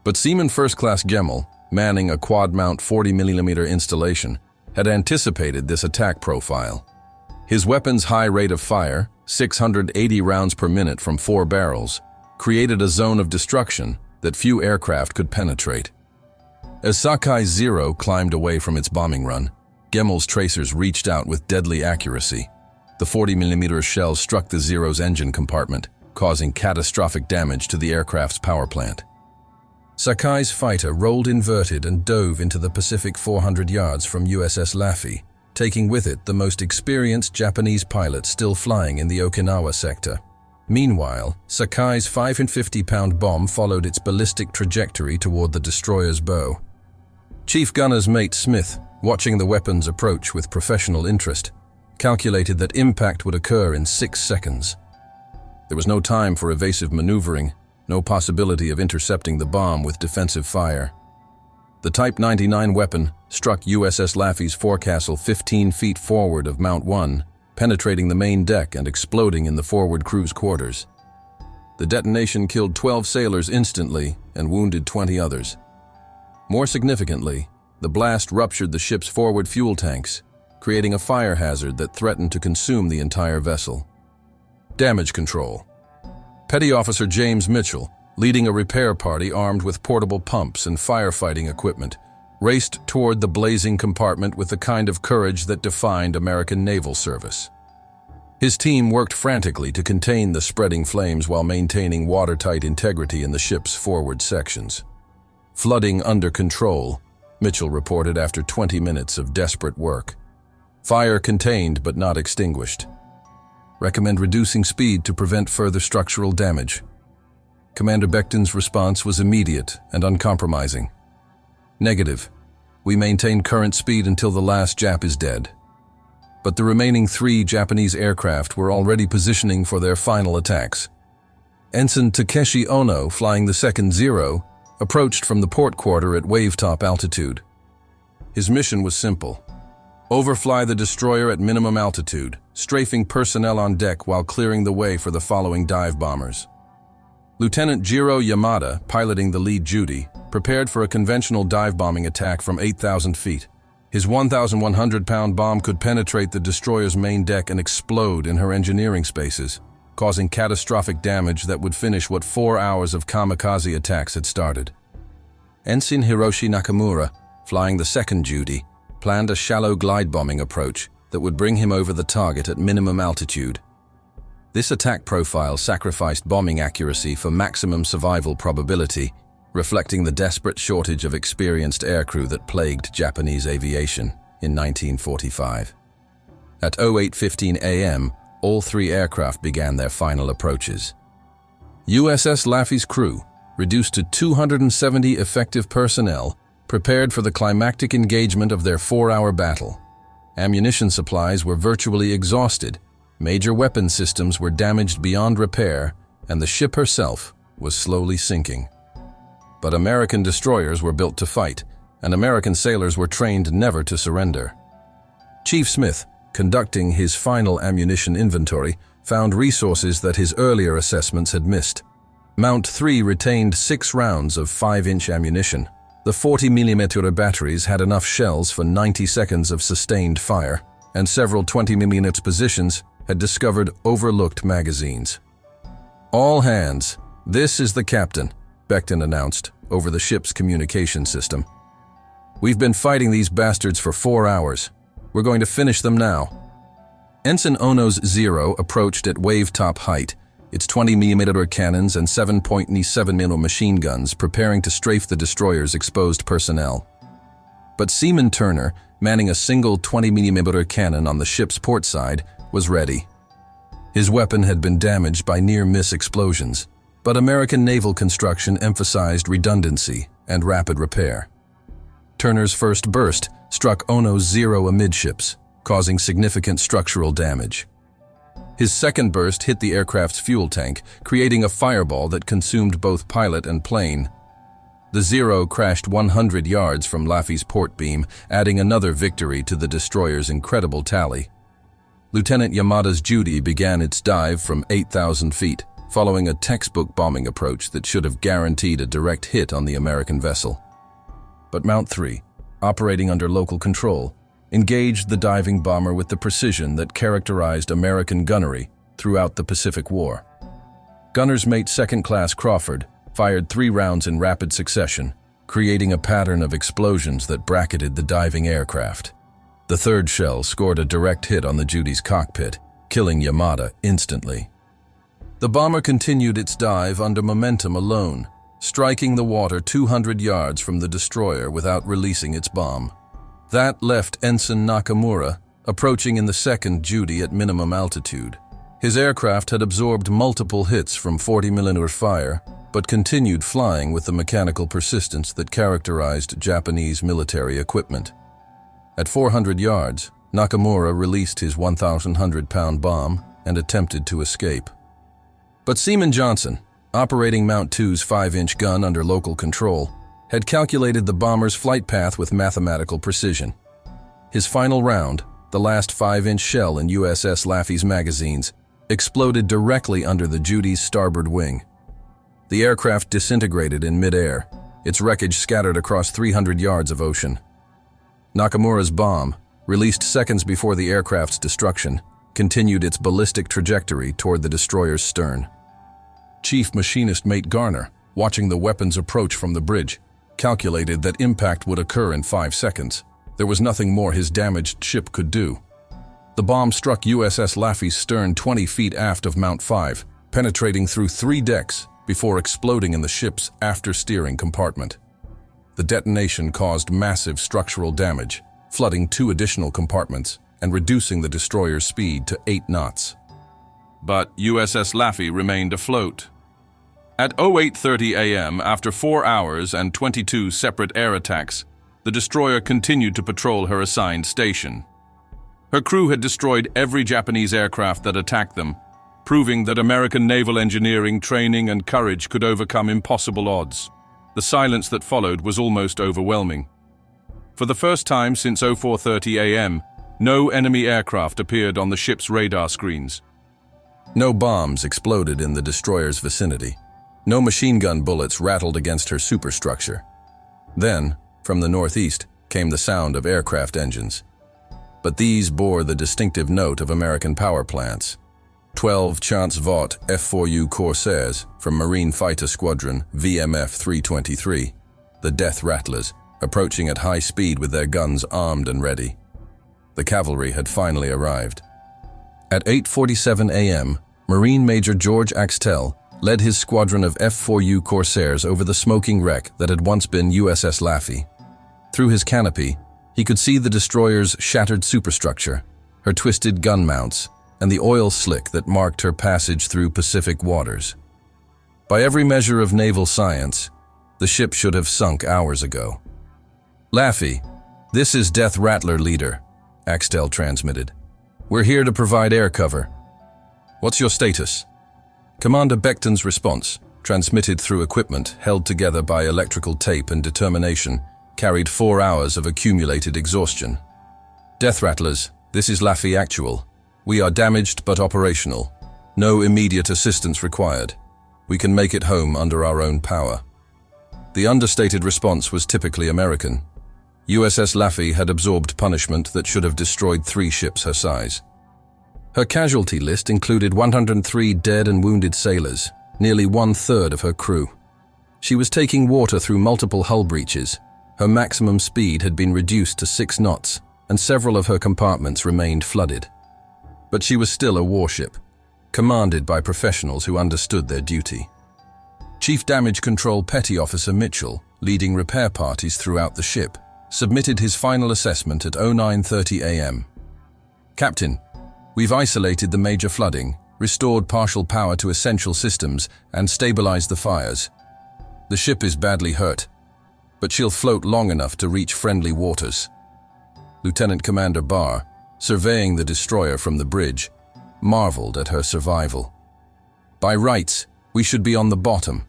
But Seaman First Class Gemmell, manning a quad-mount 40mm installation, had anticipated this attack profile. His weapon's high rate of fire, 680 rounds per minute from 4 barrels, created a zone of destruction that few aircraft could penetrate. As Sakai's Zero climbed away from its bombing run, Gemmell's tracers reached out with deadly accuracy. The 40mm shells struck the Zero's engine compartment, causing catastrophic damage to the aircraft's power plant. Sakai's fighter rolled inverted and dove into the Pacific 400 yards from USS Laffey, taking with it the most experienced Japanese pilot still flying in the Okinawa sector. Meanwhile, Sakai's 550-pound bomb followed its ballistic trajectory toward the destroyer's bow. Chief Gunner's mate Smith, watching the weapon's approach with professional interest, calculated that impact would occur in 6 seconds. There was no time for evasive maneuvering, no possibility of intercepting the bomb with defensive fire. The Type 99 weapon struck USS Laffey's forecastle 15 feet forward of Mount 1, penetrating the main deck and exploding in the forward crew's quarters. The detonation killed 12 sailors instantly and wounded 20 others. More significantly, the blast ruptured the ship's forward fuel tanks, creating a fire hazard that threatened to consume the entire vessel. Damage control. Petty Officer James Mitchell, leading a repair party armed with portable pumps and firefighting equipment, raced toward the blazing compartment with the kind of courage that defined American naval service. His team worked frantically to contain the spreading flames while maintaining watertight integrity in the ship's forward sections. Flooding under control, Mitchell reported after 20 minutes of desperate work. Fire contained but not extinguished. Recommend reducing speed to prevent further structural damage. Commander Becton's response was immediate and uncompromising. Negative. We maintain current speed until the last Jap is dead. But the remaining 3 Japanese aircraft were already positioning for their final attacks. Ensign Takeshi Ono, flying the second Zero, approached from the port quarter at wave-top altitude. His mission was simple. Overfly the destroyer at minimum altitude, strafing personnel on deck while clearing the way for the following dive bombers. Lieutenant Jiro Yamada, piloting the lead duty, prepared for a conventional dive bombing attack from 8,000 feet. His 1,100-pound bomb could penetrate the destroyer's main deck and explode in her engineering spaces, causing catastrophic damage that would finish what 4 hours of kamikaze attacks had started. Ensign Hiroshi Nakamura, flying the second duty, planned a shallow glide bombing approach that would bring him over the target at minimum altitude. This attack profile sacrificed bombing accuracy for maximum survival probability, reflecting the desperate shortage of experienced aircrew that plagued Japanese aviation in 1945. At 08:15 a.m., all three aircraft began their final approaches. USS Laffey's crew, reduced to 270 effective personnel, prepared for the climactic engagement of their 4-hour battle. Ammunition supplies were virtually exhausted, major weapon systems were damaged beyond repair, and the ship herself was slowly sinking. But American destroyers were built to fight, and American sailors were trained never to surrender. Chief Smith, conducting his final ammunition inventory, found resources that his earlier assessments had missed. Mount 3 retained 6 rounds of 5-inch ammunition. The 40mm batteries had enough shells for 90 seconds of sustained fire, and several 20mm positions had discovered overlooked magazines. "All hands, this is the captain," Becton announced over the ship's communication system. "We've been fighting these bastards for 4 hours. We're going to finish them now." Ensign Ono's Zero approached at wave-top height, its 20mm cannons and 7.7mm machine guns preparing to strafe the destroyer's exposed personnel. But Seaman Turner, manning a single 20mm cannon on the ship's port side, was ready. His weapon had been damaged by near-miss explosions, but American naval construction emphasized redundancy and rapid repair. Turner's first burst struck Ono's Zero amidships, causing significant structural damage. His second burst hit the aircraft's fuel tank, creating a fireball that consumed both pilot and plane. The Zero crashed 100 yards from Laffey's port beam, adding another victory to the destroyer's incredible tally. Lieutenant Yamada's Judy began its dive from 8,000 feet, following a textbook bombing approach that should have guaranteed a direct hit on the American vessel. But Mount 3, operating under local control, engaged the diving bomber with the precision that characterized American gunnery throughout the Pacific War. Gunner's mate Second Class Crawford fired 3 rounds in rapid succession, creating a pattern of explosions that bracketed the diving aircraft. The third shell scored a direct hit on the Judy's cockpit, killing Yamada instantly. The bomber continued its dive under momentum alone, striking the water 200 yards from the destroyer without releasing its bomb. That left Ensign Nakamura approaching in the second Judy at minimum altitude. His aircraft had absorbed multiple hits from 40mm fire, but continued flying with the mechanical persistence that characterized Japanese military equipment. At 400 yards, Nakamura released his 1,100-pound bomb and attempted to escape. But Seaman Johnson, operating Mount 2's 5-inch gun under local control, had calculated the bomber's flight path with mathematical precision. His final round, the last 5-inch shell in USS Laffey's magazines, exploded directly under the Judy's starboard wing. The aircraft disintegrated in mid-air, its wreckage scattered across 300 yards of ocean. Nakamura's bomb, released seconds before the aircraft's destruction, continued its ballistic trajectory toward the destroyer's stern. Chief Machinist Mate Garner, watching the weapons approach from the bridge, calculated that impact would occur in 5 seconds. There was nothing more his damaged ship could do. The bomb struck USS Laffey's stern 20 feet aft of Mount 5, penetrating through 3 decks before exploding in the ship's after-steering compartment. The detonation caused massive structural damage, flooding 2 additional compartments and reducing the destroyer's speed to 8 knots. But USS Laffey remained afloat. At 08:30 a.m., after 4 hours and 22 separate air attacks, the destroyer continued to patrol her assigned station. Her crew had destroyed every Japanese aircraft that attacked them, proving that American naval engineering, training, and courage could overcome impossible odds. The silence that followed was almost overwhelming. For the first time since 04:30 a.m., no enemy aircraft appeared on the ship's radar screens. No bombs exploded in the destroyer's vicinity. No machine gun bullets rattled against her superstructure. Then, from the northeast, came the sound of aircraft engines. But these bore the distinctive note of American power plants. 12 Chance Vought F-4U Corsairs from Marine Fighter Squadron VMF 323, the Death Rattlers, approaching at high speed with their guns armed and ready. The cavalry had finally arrived. At 8:47 a.m., Marine Major George Axtell led his squadron of F-4U Corsairs over the smoking wreck that had once been USS Laffey. Through his canopy, he could see the destroyer's shattered superstructure, her twisted gun mounts, and the oil slick that marked her passage through Pacific waters. By every measure of naval science, the ship should have sunk hours ago. "Laffey, this is Death Rattler Leader," Axtell transmitted. "We're here to provide air cover. What's your status?" Commander Becton's response, transmitted through equipment held together by electrical tape and determination, carried 4 hours of accumulated exhaustion. "Death Rattlers, this is Laffey Actual. We are damaged but operational. No immediate assistance required. We can make it home under our own power." The understated response was typically American. USS Laffey had absorbed punishment that should have destroyed 3 ships her size. Her casualty list included 103 dead and wounded sailors, nearly 1/3 of her crew. She was taking water through multiple hull breaches. Her maximum speed had been reduced to 6 knots, and several of her compartments remained flooded. But she was still a warship, commanded by professionals who understood their duty. Chief Damage Control Petty Officer Mitchell, leading repair parties throughout the ship, submitted his final assessment at 09:30 a.m. "Captain, we've isolated the major flooding, restored partial power to essential systems, and stabilized the fires. The ship is badly hurt, but she'll float long enough to reach friendly waters." Lieutenant Commander Barr, surveying the destroyer from the bridge, marveled at her survival. "By rights, we should be on the bottom.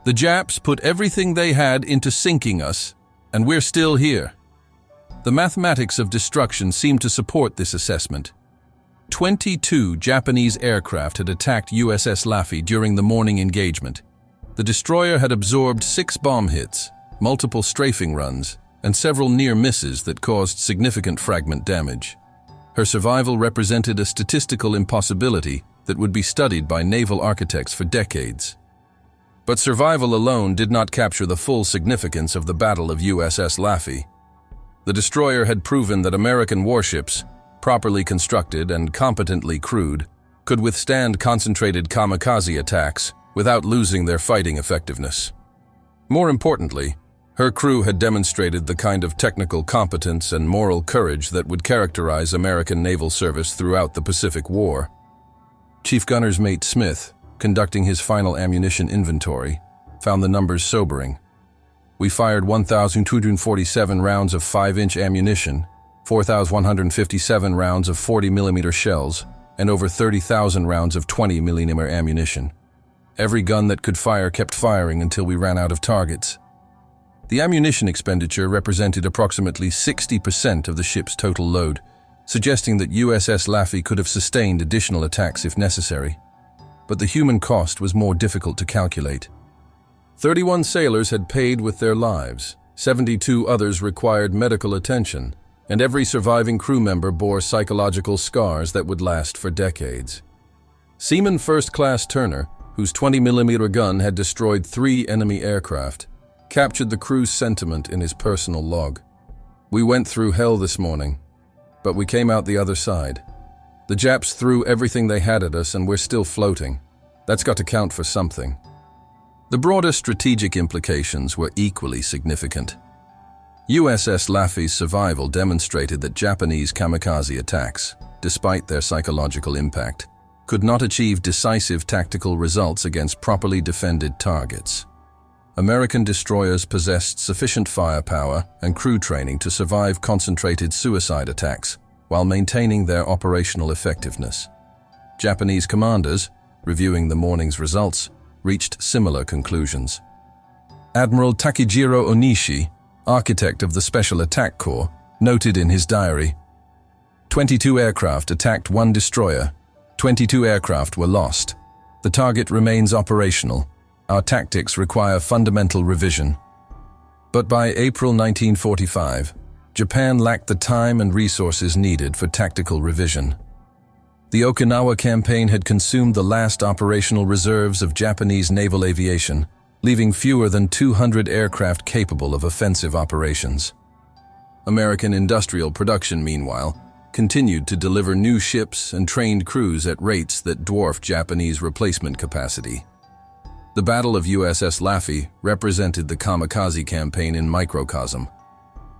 The Japs put everything they had into sinking us, and we're still here." The mathematics of destruction seemed to support this assessment. 22 Japanese aircraft had attacked USS Laffey during the morning engagement. The destroyer had absorbed 6 bomb hits, multiple strafing runs, and several near misses that caused significant fragment damage. Her survival represented a statistical impossibility that would be studied by naval architects for decades. But survival alone did not capture the full significance of the Battle of USS Laffey. The destroyer had proven that American warships, properly constructed and competently crewed, could withstand concentrated kamikaze attacks without losing their fighting effectiveness. More importantly, her crew had demonstrated the kind of technical competence and moral courage that would characterize American naval service throughout the Pacific War. Chief Gunner's Mate Smith, conducting his final ammunition inventory, found the numbers sobering. "We fired 1,247 rounds of 5-inch ammunition, 4,157 rounds of 40mm shells, and over 30,000 rounds of 20mm ammunition. Every gun that could fire kept firing until we ran out of targets." The ammunition expenditure represented approximately 60% of the ship's total load, suggesting that USS Laffey could have sustained additional attacks if necessary. But the human cost was more difficult to calculate. 31 sailors had paid with their lives, 72 others required medical attention, and every surviving crew member bore psychological scars that would last for decades. Seaman First Class Turner, whose 20mm gun had destroyed 3 enemy aircraft, captured the crew's sentiment in his personal log. "We went through hell this morning, but we came out the other side. The Japs threw everything they had at us and we're still floating. That's got to count for something." The broader strategic implications were equally significant. USS Laffey's survival demonstrated that Japanese kamikaze attacks, despite their psychological impact, could not achieve decisive tactical results against properly defended targets. American destroyers possessed sufficient firepower and crew training to survive concentrated suicide attacks while maintaining their operational effectiveness. Japanese commanders, reviewing the morning's results, reached similar conclusions. Admiral Takejiro Onishi, architect of the Special Attack Corps, noted in his diary, 22 aircraft attacked 1 destroyer. 22 aircraft were lost. The target remains operational. Our tactics require fundamental revision." But by April 1945, Japan lacked the time and resources needed for tactical revision. The Okinawa campaign had consumed the last operational reserves of Japanese naval aviation, leaving fewer than 200 aircraft capable of offensive operations. American industrial production, meanwhile, continued to deliver new ships and trained crews at rates that dwarfed Japanese replacement capacity. The Battle of USS Laffey represented the kamikaze campaign in microcosm.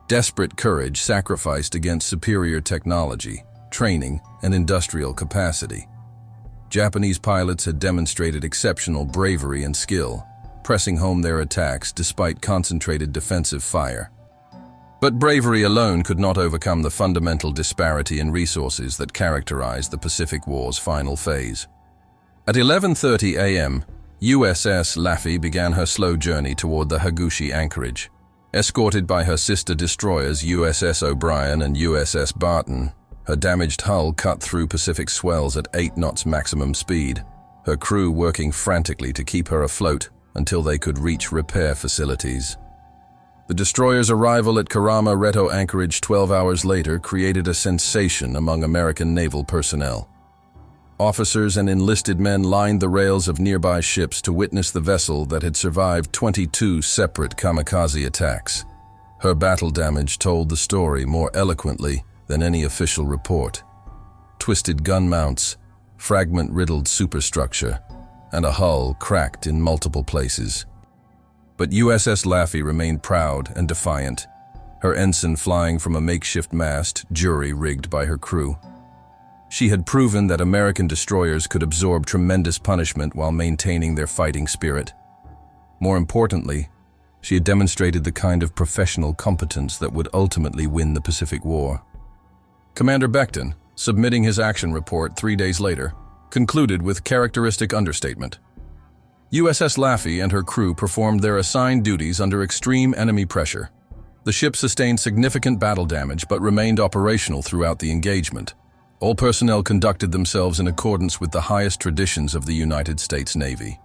Desperate courage sacrificed against superior technology, training, and industrial capacity. Japanese pilots had demonstrated exceptional bravery and skill, pressing home their attacks despite concentrated defensive fire. But bravery alone could not overcome the fundamental disparity in resources that characterized the Pacific War's final phase. At 11:30 a.m., USS Laffey began her slow journey toward the Hagushi anchorage. Escorted by her sister destroyers USS O'Brien and USS Barton, her damaged hull cut through Pacific swells at 8 knots maximum speed, her crew working frantically to keep her afloat until they could reach repair facilities. The destroyer's arrival at Karama Retto anchorage 12 hours later created a sensation among American naval personnel. Officers and enlisted men lined the rails of nearby ships to witness the vessel that had survived 22 separate kamikaze attacks. Her battle damage told the story more eloquently than any official report. Twisted gun mounts, fragment-riddled superstructure, and a hull cracked in multiple places. But USS Laffey remained proud and defiant, her ensign flying from a makeshift mast, jury-rigged by her crew. She had proven that American destroyers could absorb tremendous punishment while maintaining their fighting spirit. More importantly, she had demonstrated the kind of professional competence that would ultimately win the Pacific War. Commander Becton, submitting his action report 3 days later, concluded with characteristic understatement. USS Laffey and her crew performed their assigned duties under extreme enemy pressure. The ship sustained significant battle damage but remained operational throughout the engagement. All personnel conducted themselves in accordance with the highest traditions of the United States Navy.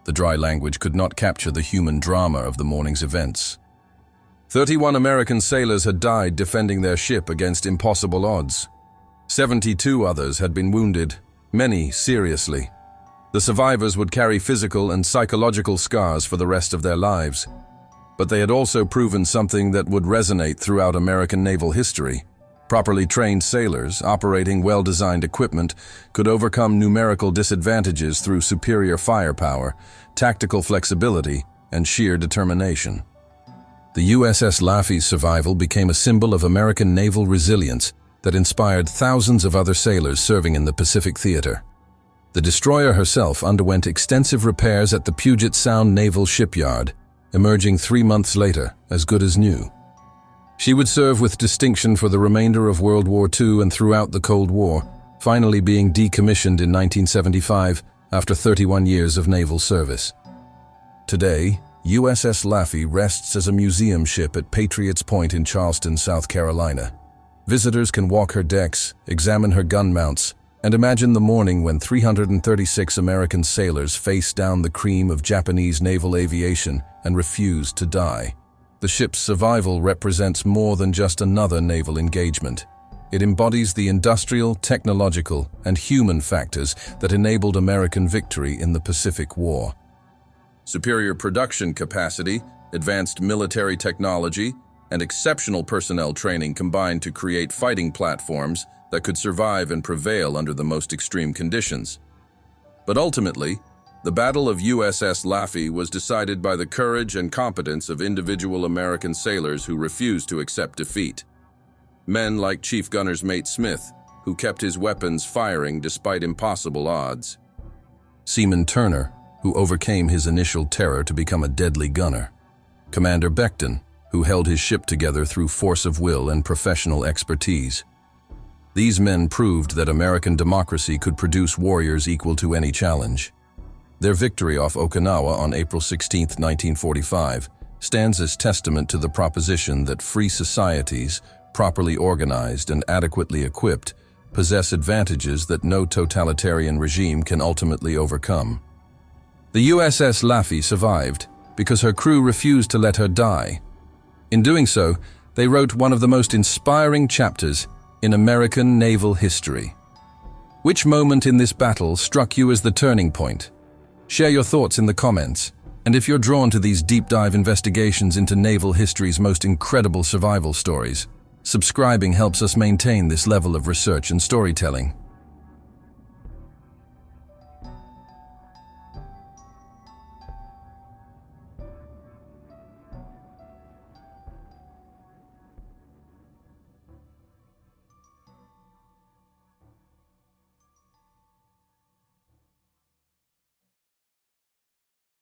The dry language could not capture the human drama of the morning's events. 31 American sailors had died defending their ship against impossible odds. 72 others had been wounded, many seriously. The survivors would carry physical and psychological scars for the rest of their lives. But they had also proven something that would resonate throughout American naval history. Properly trained sailors, operating well-designed equipment, could overcome numerical disadvantages through superior firepower, tactical flexibility, and sheer determination. The USS Laffey's survival became a symbol of American naval resilience that inspired thousands of other sailors serving in the Pacific theater. The destroyer herself underwent extensive repairs at the Puget Sound Naval Shipyard, emerging 3 months later as good as new. She would serve with distinction for the remainder of World War II and throughout the Cold War, finally being decommissioned in 1975 after 31 years of naval service. Today, USS Laffey rests as a museum ship at Patriots Point in Charleston, South Carolina. Visitors can walk her decks, examine her gun mounts, and imagine the morning when 336 American sailors faced down the cream of Japanese naval aviation and refused to die. The ship's survival represents more than just another naval engagement. It embodies the industrial, technological, and human factors that enabled American victory in the Pacific War. Superior production capacity, advanced military technology, and exceptional personnel training combined to create fighting platforms that could survive and prevail under the most extreme conditions. But ultimately, the Battle of USS Laffey was decided by the courage and competence of individual American sailors who refused to accept defeat. Men like Chief Gunner's Mate Smith, who kept his weapons firing despite impossible odds. Seaman Turner, who overcame his initial terror to become a deadly gunner. Commander Becton, who held his ship together through force of will and professional expertise. These men proved that American democracy could produce warriors equal to any challenge. Their victory off Okinawa on April 16, 1945, stands as testament to the proposition that free societies, properly organized and adequately equipped, possess advantages that no totalitarian regime can ultimately overcome. The USS Laffey survived because her crew refused to let her die. In doing so, they wrote one of the most inspiring chapters in American naval history. Which moment in this battle struck you as the turning point? Share your thoughts in the comments, and if you're drawn to these deep dive investigations into naval history's most incredible survival stories, Subscribing helps us maintain this level of research and storytelling.